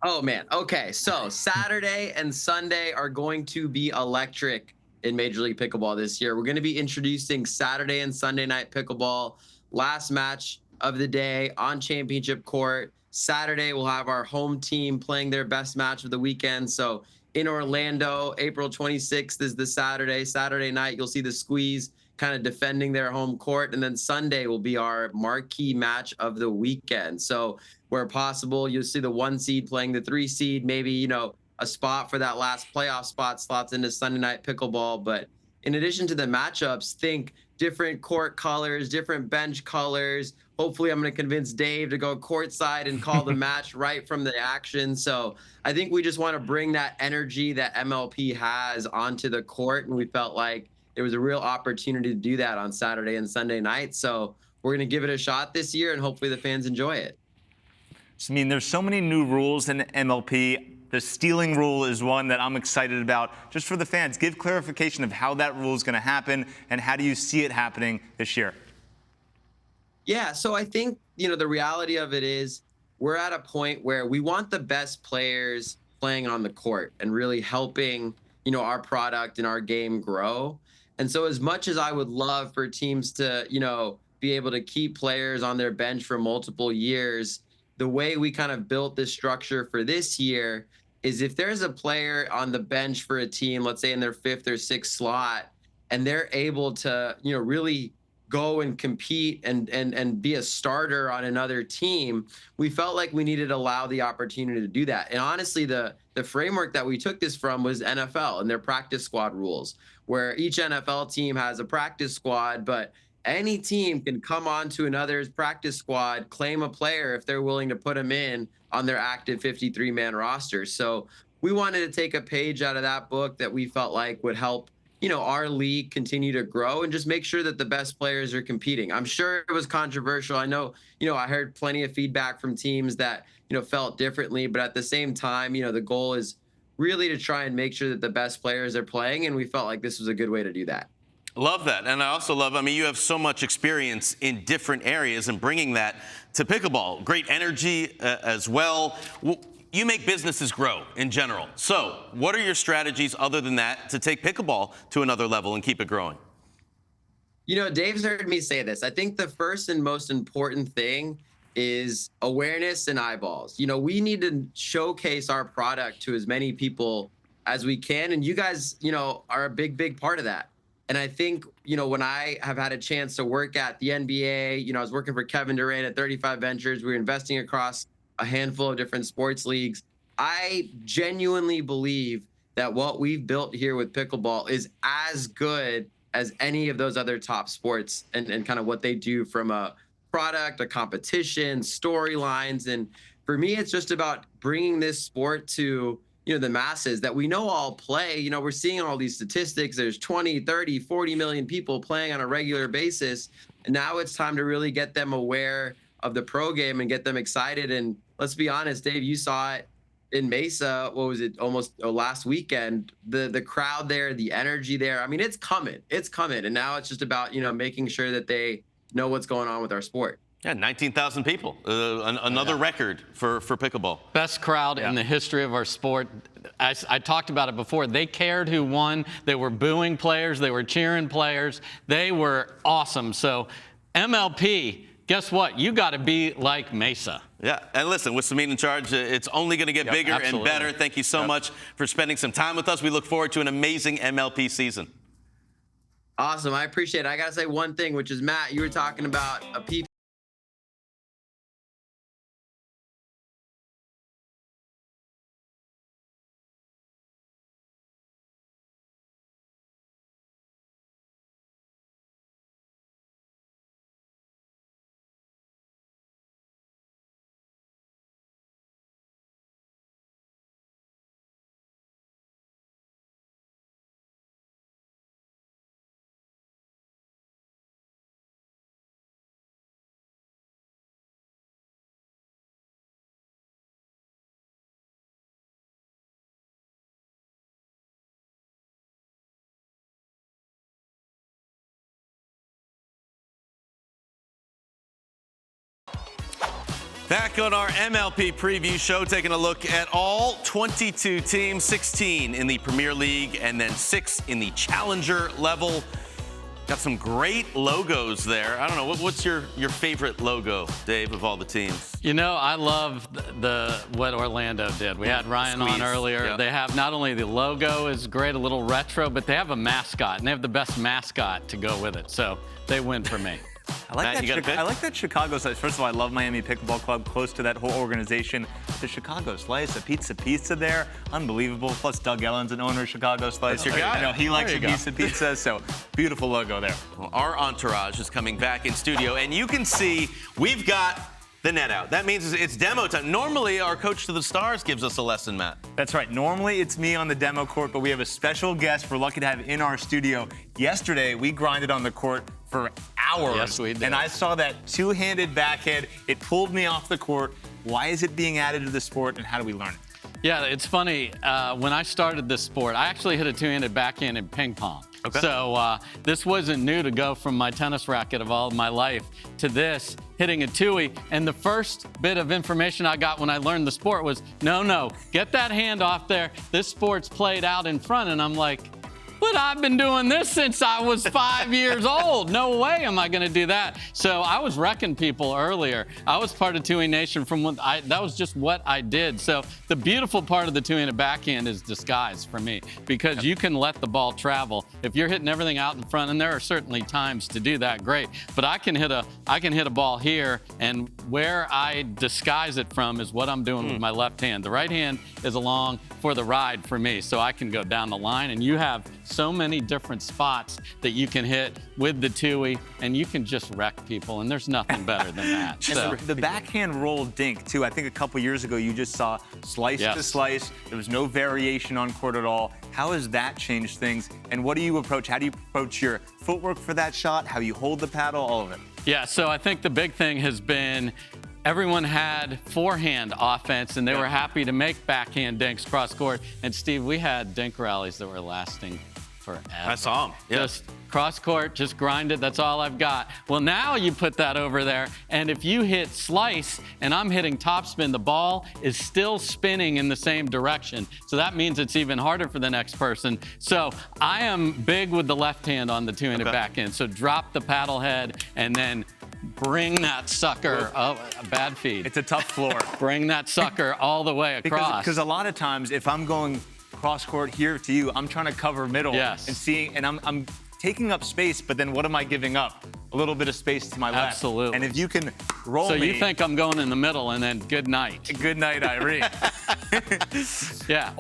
S17: Oh, man. Okay, so Saturday and Sunday are going to be electric in Major League Pickleball this year. We're going to be introducing Saturday and Sunday night pickleball. Last match of the day on championship court. Saturday, we'll have our home team playing their best match of the weekend. So in Orlando, April 26th is the Saturday. Saturday night, you'll see the Squeeze kind of defending their home court. And then Sunday will be our marquee match of the weekend. So where possible, you'll see the 1 seed playing the 3 seed, maybe, a spot for that last playoff spot slots into Sunday night pickleball. But in addition to the matchups, think different court colors, different bench colors. Hopefully I'm going to convince Dave to go courtside and call the match right from the action. So I think we just want to bring that energy that MLP has onto the court. And we felt like there was a real opportunity to do that on Saturday and Sunday night. So we're going to give it a shot this year and hopefully the fans enjoy it.
S9: So, there's so many new rules in MLP. The stealing rule is one that I'm excited about. Just for the fans, give clarification of how that rule is going to happen and how do you see it happening this year?
S17: Yeah, so I think, the reality of it is we're at a point where we want the best players playing on the court and really helping, our product and our game grow. And so as much as I would love for teams to, be able to keep players on their bench for multiple years, the way we kind of built this structure for this year is if there's a player on the bench for a team, let's say in their 5th or 6th slot, and they're able to, really go and compete and be a starter on another team, we felt like we needed to allow the opportunity to do that. And honestly, the framework that we took this from was NFL and their practice squad rules, where each NFL team has a practice squad, but any team can come on to another's practice squad, claim a player if they're willing to put them in on their active 53-man roster. So we wanted to take a page out of that book that we felt like would help, our league continue to grow and just make sure that the best players are competing. I'm sure it was controversial. I know, I heard plenty of feedback from teams that, felt differently, but at the same time, the goal is really to try and make sure that the best players are playing. And we felt like this was a good way to do that.
S7: Love that. And I also love, you have so much experience in different areas and bringing that to pickleball. Great energy as well. You make businesses grow in general. So what are your strategies other than that to take pickleball to another level and keep it growing?
S17: Dave's heard me say this. I think the first and most important thing is awareness and eyeballs. We need to showcase our product to as many people as we can. And you guys, are a big part of that. And I think, when I have had a chance to work at the NBA, I was working for Kevin Durant at 35 Ventures. We were investing across a handful of different sports leagues. I genuinely believe that what we've built here with pickleball is as good as any of those other top sports and kind of what they do from a product, a competition, storylines. And for me, it's just about bringing this sport to, the masses that we know all play. We're seeing all these statistics. There's 20, 30, 40 million people playing on a regular basis. And now it's time to really get them aware of the pro game and get them excited. And let's be honest, Dave, you saw it in Mesa. What was it? Almost last weekend, the crowd there, the energy there. I mean, it's coming. And now it's just about, making sure that they know what's going on with our sport.
S7: Yeah, 19,000 people. Another record for pickleball.
S8: Best crowd in the history of our sport. I talked about it before. They cared who won. They were booing players. They were cheering players. They were awesome. So MLP, guess what? You got to be like Mesa.
S7: Yeah, and listen, with Samin in charge, it's only going to get bigger and better. Thank you so much for spending some time with us. We look forward to an amazing MLP season.
S17: Awesome. I appreciate it. I got to say one thing, which is, Matt, you were talking about a PP.
S7: Back on our MLP preview show, taking a look at all 22 teams, 16 in the Premier League and then 6 in the Challenger level. Got some great logos there. I don't know, what's your favorite logo, Dave, of all the teams?
S8: I love what Orlando did. We had Ryan on earlier.
S7: Yeah.
S8: They have not only the logo is great, a little retro, but they have a mascot, and they have the best mascot to go with it. So they win for me.
S9: I like that Chicago slice. First of all, I love Miami Pickleball Club, close to that whole organization. The Chicago slice, a pizza there, unbelievable. Plus, Doug Ellen's an owner of Chicago Slice.
S7: That's your guy.
S9: I know he likes a pizza, so beautiful logo there.
S7: Well, our entourage is coming back in studio, and you can see we've got the net out. That means it's demo time. Normally, our coach to the stars gives us a lesson, Matt.
S9: That's right. Normally, it's me on the demo court, but we have a special guest we're lucky to have in our studio. Yesterday, we grinded on the court for hours.
S8: Yes, we did.
S9: And I saw that two-handed backhand. It pulled me off the court. Why is it being added to the sport, and how do we learn it?
S8: Yeah, it's funny. When I started this sport, I actually hit a two-handed backhand in ping pong.
S7: Okay.
S8: So this wasn't new to go from my tennis racket of all of my life to this, hitting a two-y. And the first bit of information I got when I learned the sport was, no, get that hand off there. This sport's played out in front. And I'm like, but I've been doing this since I was 5 years old. No way am I going to do that. So I was wrecking people earlier. I was part of Two-Handed Nation from when that was just what I did. So the beautiful part of the two-handed backhand is disguise for me, because you can let the ball travel. If you're hitting everything out in front, and there are certainly times to do that, great. But I can hit a ball here, and where I disguise it from is what I'm doing with my left hand. The right hand is along for the ride for me, so I can go down the line, and you have so many different spots that you can hit with the two-y, and you can just wreck people, and there's nothing better than that.
S9: So, the backhand roll dink, too. I think a couple years ago you just saw slice to slice. There was no variation on court at all. How has that changed things, and what do you approach? How do you approach your footwork for that shot, how you hold the paddle, all of it?
S8: Yeah, so I think the big thing has been everyone had forehand offense, and they were happy to make backhand dinks cross court. And Steve, we had dink rallies that were lasting forever.
S7: I saw them. Yeah.
S8: Just cross court, just grind it. That's all I've got. Well, now you put that over there, and if you hit slice and I'm hitting topspin, the ball is still spinning in the same direction. So that means it's even harder for the next person. So I am big with the left hand on the two-handed backhand. So drop the paddle head and then bring that sucker. Oh, a bad feed.
S9: It's a tough floor.
S8: Bring that sucker all the way across.
S9: Because a lot of times, if I'm going cross court here to you. I'm trying to cover middle.
S8: Yes.
S9: And seeing, and I'm taking up space, but then what am I giving up? A little bit of space to my left.
S8: Absolutely.
S9: And if you can roll
S8: so
S9: me.
S8: you think I'm going in the middle and then good night.
S9: Good night, Irene.
S8: Yeah,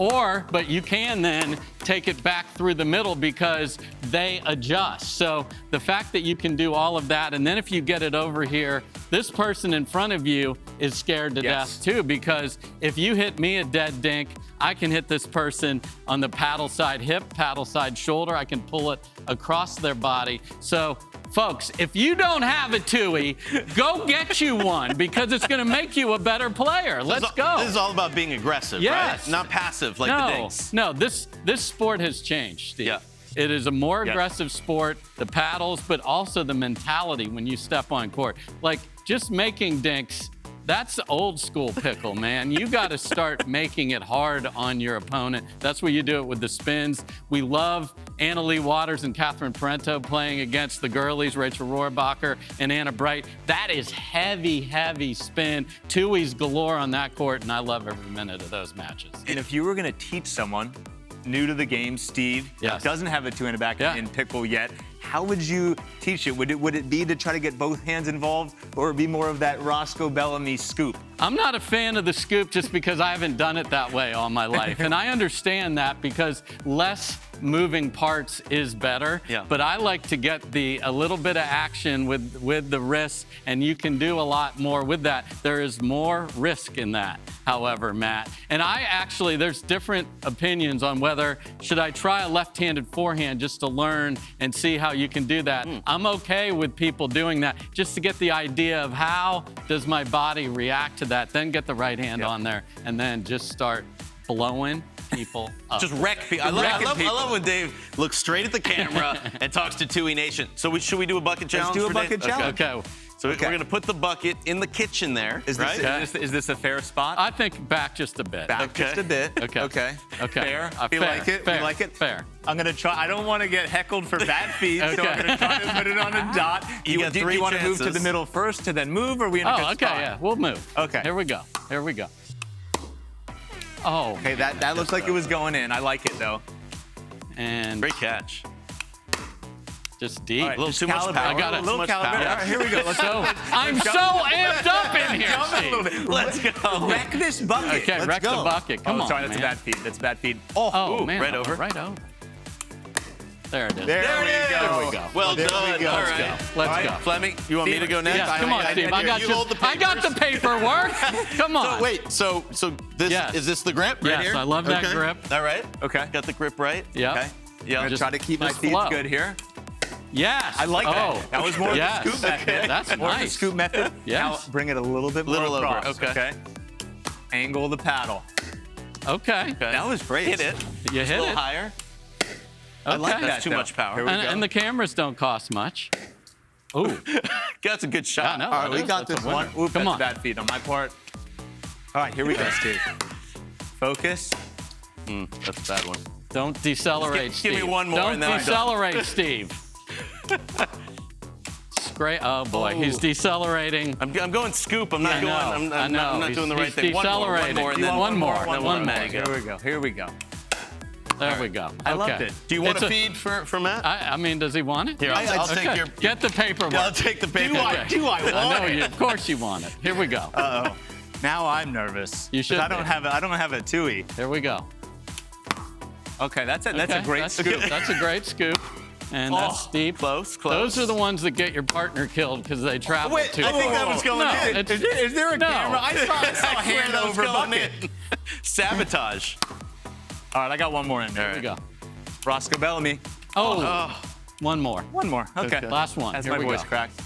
S8: but you can then take it back through the middle because they adjust. So the fact that you can do all of that, and then if you get it over here, this person in front of you is scared to death too, because if you hit me a dead dink, I can hit this person on the paddle side hip, paddle side shoulder. I can pull it across their body. So folks, if you don't have a Tui, go get you one because it's going to make you a better player. Let's go.
S7: This is all about being aggressive, right? Not passive like the dinks.
S8: No, this sport has changed, Steve.
S7: Yeah.
S8: It is a more aggressive sport, the paddles, but also the mentality when you step on court. Like, just making dinks, that's old school pickle, man. You got to start making it hard on your opponent. That's what you do it with the spins. We love Anna Leigh Waters and Catherine Parento playing against the girlies, Rachel Rohrbacher and Anna Bright. That is heavy, heavy spin. Tui's galore on that court, and I love every minute of those matches.
S9: And if you were going to teach someone new to the game, Steve, doesn't have a 2 in the back in pickle yet, how would you teach it? Would it be to try to get both hands involved, or would it be more of that Roscoe Bellamy scoop?
S8: I'm not a fan of the scoop just because I haven't done it that way all my life. And I understand that because less moving parts is better.
S7: Yeah.
S8: But I like to get a little bit of action with the wrists, and you can do a lot more with that. There is more risk in that, however, Matt. And there's different opinions on whether should I try a left-handed forehand just to learn and see how you can do that. I'm okay with people doing that just to get the idea of how does my body react to that, then get the right hand on there, and then just start blowing people up.
S7: Just wreck people. I love when Dave looks straight at the camera and talks to Tui Nation. So should we do a bucket challenge?
S9: Let's do a bucket challenge.
S8: Okay.
S7: So we're going to put the bucket in the kitchen there.
S9: Is this a fair spot?
S8: I think back just a bit.
S9: Back just a bit.
S8: Okay.
S9: Fair. You like it?
S8: Fair.
S9: You like it?
S8: Fair.
S9: I'm going to try. I don't want to get heckled for bad feet, so I'm going to try to put it on a dot. Do you want to move to the middle first to then move, or are we in a good spot?
S8: Yeah. We'll move.
S9: Okay.
S8: Here we go. Oh.
S9: Okay, that looks like it was going in. I like it, though.
S8: And
S7: great catch.
S8: Just deep.
S7: Right, a little too much power.
S8: I got it.
S9: A little caliber.
S8: Yeah.
S9: All right, here we go.
S8: I'm so amped up in here, Steve.
S7: Let's go.
S9: Wreck this bucket.
S8: Okay, wreck the bucket. Come on,
S9: sorry, that's
S8: man.
S9: a bad feed. That's a bad feed.
S8: Oh, man.
S7: Right over.
S8: There it is.
S9: There we go.
S7: Well done. All
S8: Let's
S7: right.
S8: go.
S7: Fleming, you want me to go next?
S8: Yes, come on, Steve. I got the paperwork. Come on.
S7: So this is this the grip right here?
S8: Yes, I love that grip.
S7: All right.
S9: Okay.
S7: Got the grip right?
S8: Yeah.
S7: Okay. Yeah.
S9: I'm going to try to keep my feet good here.
S8: Yes.
S9: I like that. That was more of the scoop method.
S8: That's
S9: more
S8: nice.
S9: Of the scoop method.
S8: Yes.
S9: Now bring it a little bit more across.
S7: Okay.
S9: Angle the paddle.
S8: Okay.
S9: That was great.
S7: Hit it.
S8: You hit
S7: a little
S8: it.
S7: higher.
S8: Okay.
S7: I like that. Too much power.
S8: And the cameras don't cost much. Ooh.
S7: That's a good shot.
S8: No,
S9: all right, we got this one. Oop,
S8: Come on.
S9: That's bad feed on my part. All right, here we go, Steve. Focus.
S7: That's a bad one.
S8: Don't decelerate, Steve.
S7: Give me one more.
S8: Don't decelerate, Steve. Great. Oh boy, he's decelerating.
S7: I'm going scoop. I'm not going. I'm not doing the right thing.
S8: Decelerating.
S7: One more.
S9: Here we go.
S8: There we go.
S9: I loved it.
S7: Do you want a feed for Matt?
S8: I mean, does he want it?
S7: Here, I'll take your.
S8: Get the paperwork.
S7: I'll take the paperwork.
S9: Do I want
S8: I know
S9: it?
S8: of course you want it. Here we go.
S9: Uh-oh. Now I'm nervous.
S8: You should.
S9: I don't have a Tui.
S8: Here we go.
S9: Okay, that's a great scoop.
S8: That's a great scoop. And that's deep.
S7: Close.
S8: Those are the ones that get your partner killed because they travel too
S7: I think that was going in.
S9: Is there a camera? I saw a hand over bucket.
S7: Sabotage.
S9: All right, I got one more in there.
S8: Here we go.
S9: Roscoe Bellamy.
S8: Oh. One more.
S9: One more. Okay.
S8: Last one.
S9: As
S8: Here
S9: my
S8: we
S9: voice
S8: go.
S9: cracked.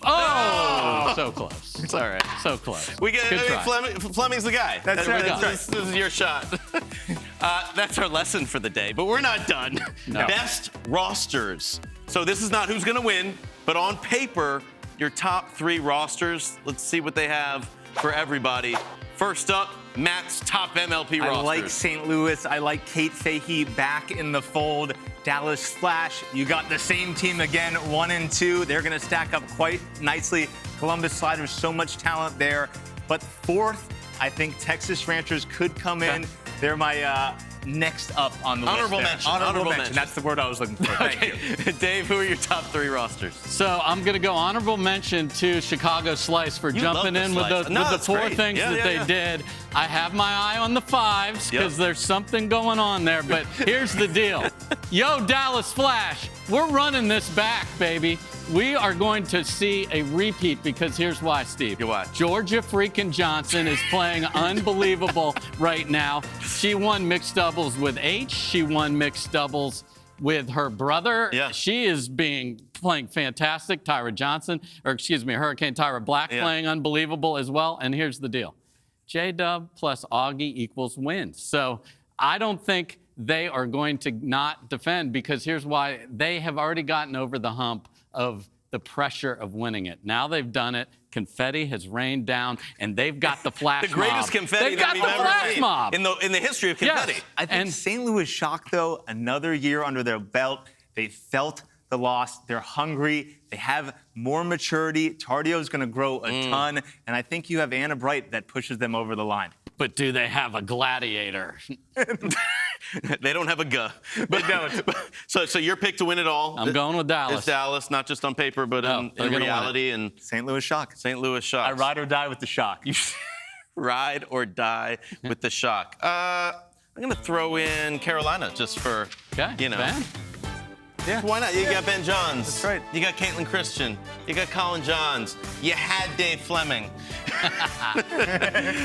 S8: Oh, so close.
S7: It's all right.
S8: So close.
S7: We get
S8: Good try.
S7: Fleming's the guy.
S9: That's right.
S7: This is your shot. That's our lesson for the day, but we're not done.
S8: No.
S7: Best rosters. So this is not who's going to win, but on paper, your top 3 rosters. Let's see what they have for everybody. First up, Matt's top MLP rosters.
S9: I like St. Louis. I like Kate Fahey back in the fold. Dallas Flash, you got the same team again, 1 and 2. They're going to stack up quite nicely. Columbus Sliders, so much talent there. But 4th, I think Texas Ranchers could come in. They're my next up on the
S7: Honorable
S9: list.
S7: mention.
S9: Honorable mention. That's the word I was looking for. Thank you.
S7: Dave, who are your top 3 rosters?
S8: So I'm going to go honorable mention to Chicago Slice for jumping in with the 4 things that they did. I have my eye on the 5s because there's something going on there. But here's the deal. Yo, Dallas Flash, we're running this back, baby. We are going to see a repeat because here's why, Steve. Georgia freaking Johnson is playing unbelievable right now. She won mixed doubles with H. She won mixed doubles with her brother.
S7: Yeah.
S8: She is playing fantastic. Hurricane Tyra Black playing unbelievable as well. And here's the deal. J-Dub plus Augie equals wins. So I don't think they are going to not defend because here's why. They have already gotten over the hump of the pressure of winning it. Now they've done it. Confetti has rained down, and they've got the flash mob.
S7: The greatest confetti
S8: they've got
S7: that
S8: the
S7: we've ever
S8: flash
S7: seen
S8: mob
S7: in the history of confetti.
S8: Yes.
S9: I think St. Louis Shock, though, another year under their belt. They felt the loss. They're hungry. They have more maturity. Tardio's going to grow a ton, and I think you have Anna Bright that pushes them over the line.
S8: But do they have a gladiator?
S7: They don't have a guh. But so your pick to win it all?
S8: I'm going with Dallas.
S7: It's Dallas, not just on paper, but in reality. And
S9: St. Louis Shock.
S7: St. Louis Shock.
S9: I ride or die with the Shock.
S7: Ride or die with the Shock. I'm going to throw in Carolina just for, Ben. Yeah. Why not? You got Ben Johns.
S9: That's right.
S7: You got Caitlin Christian. You got Colin Johns. You had Dave Fleming.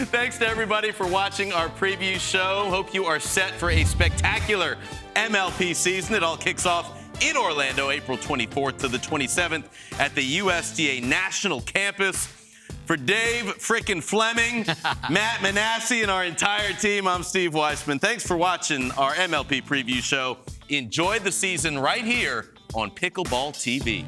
S7: Thanks to everybody for watching our preview show. Hope you are set for a spectacular MLP season. It all kicks off in Orlando, April 24th to the 27th at the USDA National Campus. For Dave frickin' Fleming, Matt Manasseh, and our entire team, I'm Steve Weissman. Thanks for watching our MLP preview show. Enjoy the season right here on Pickleball TV.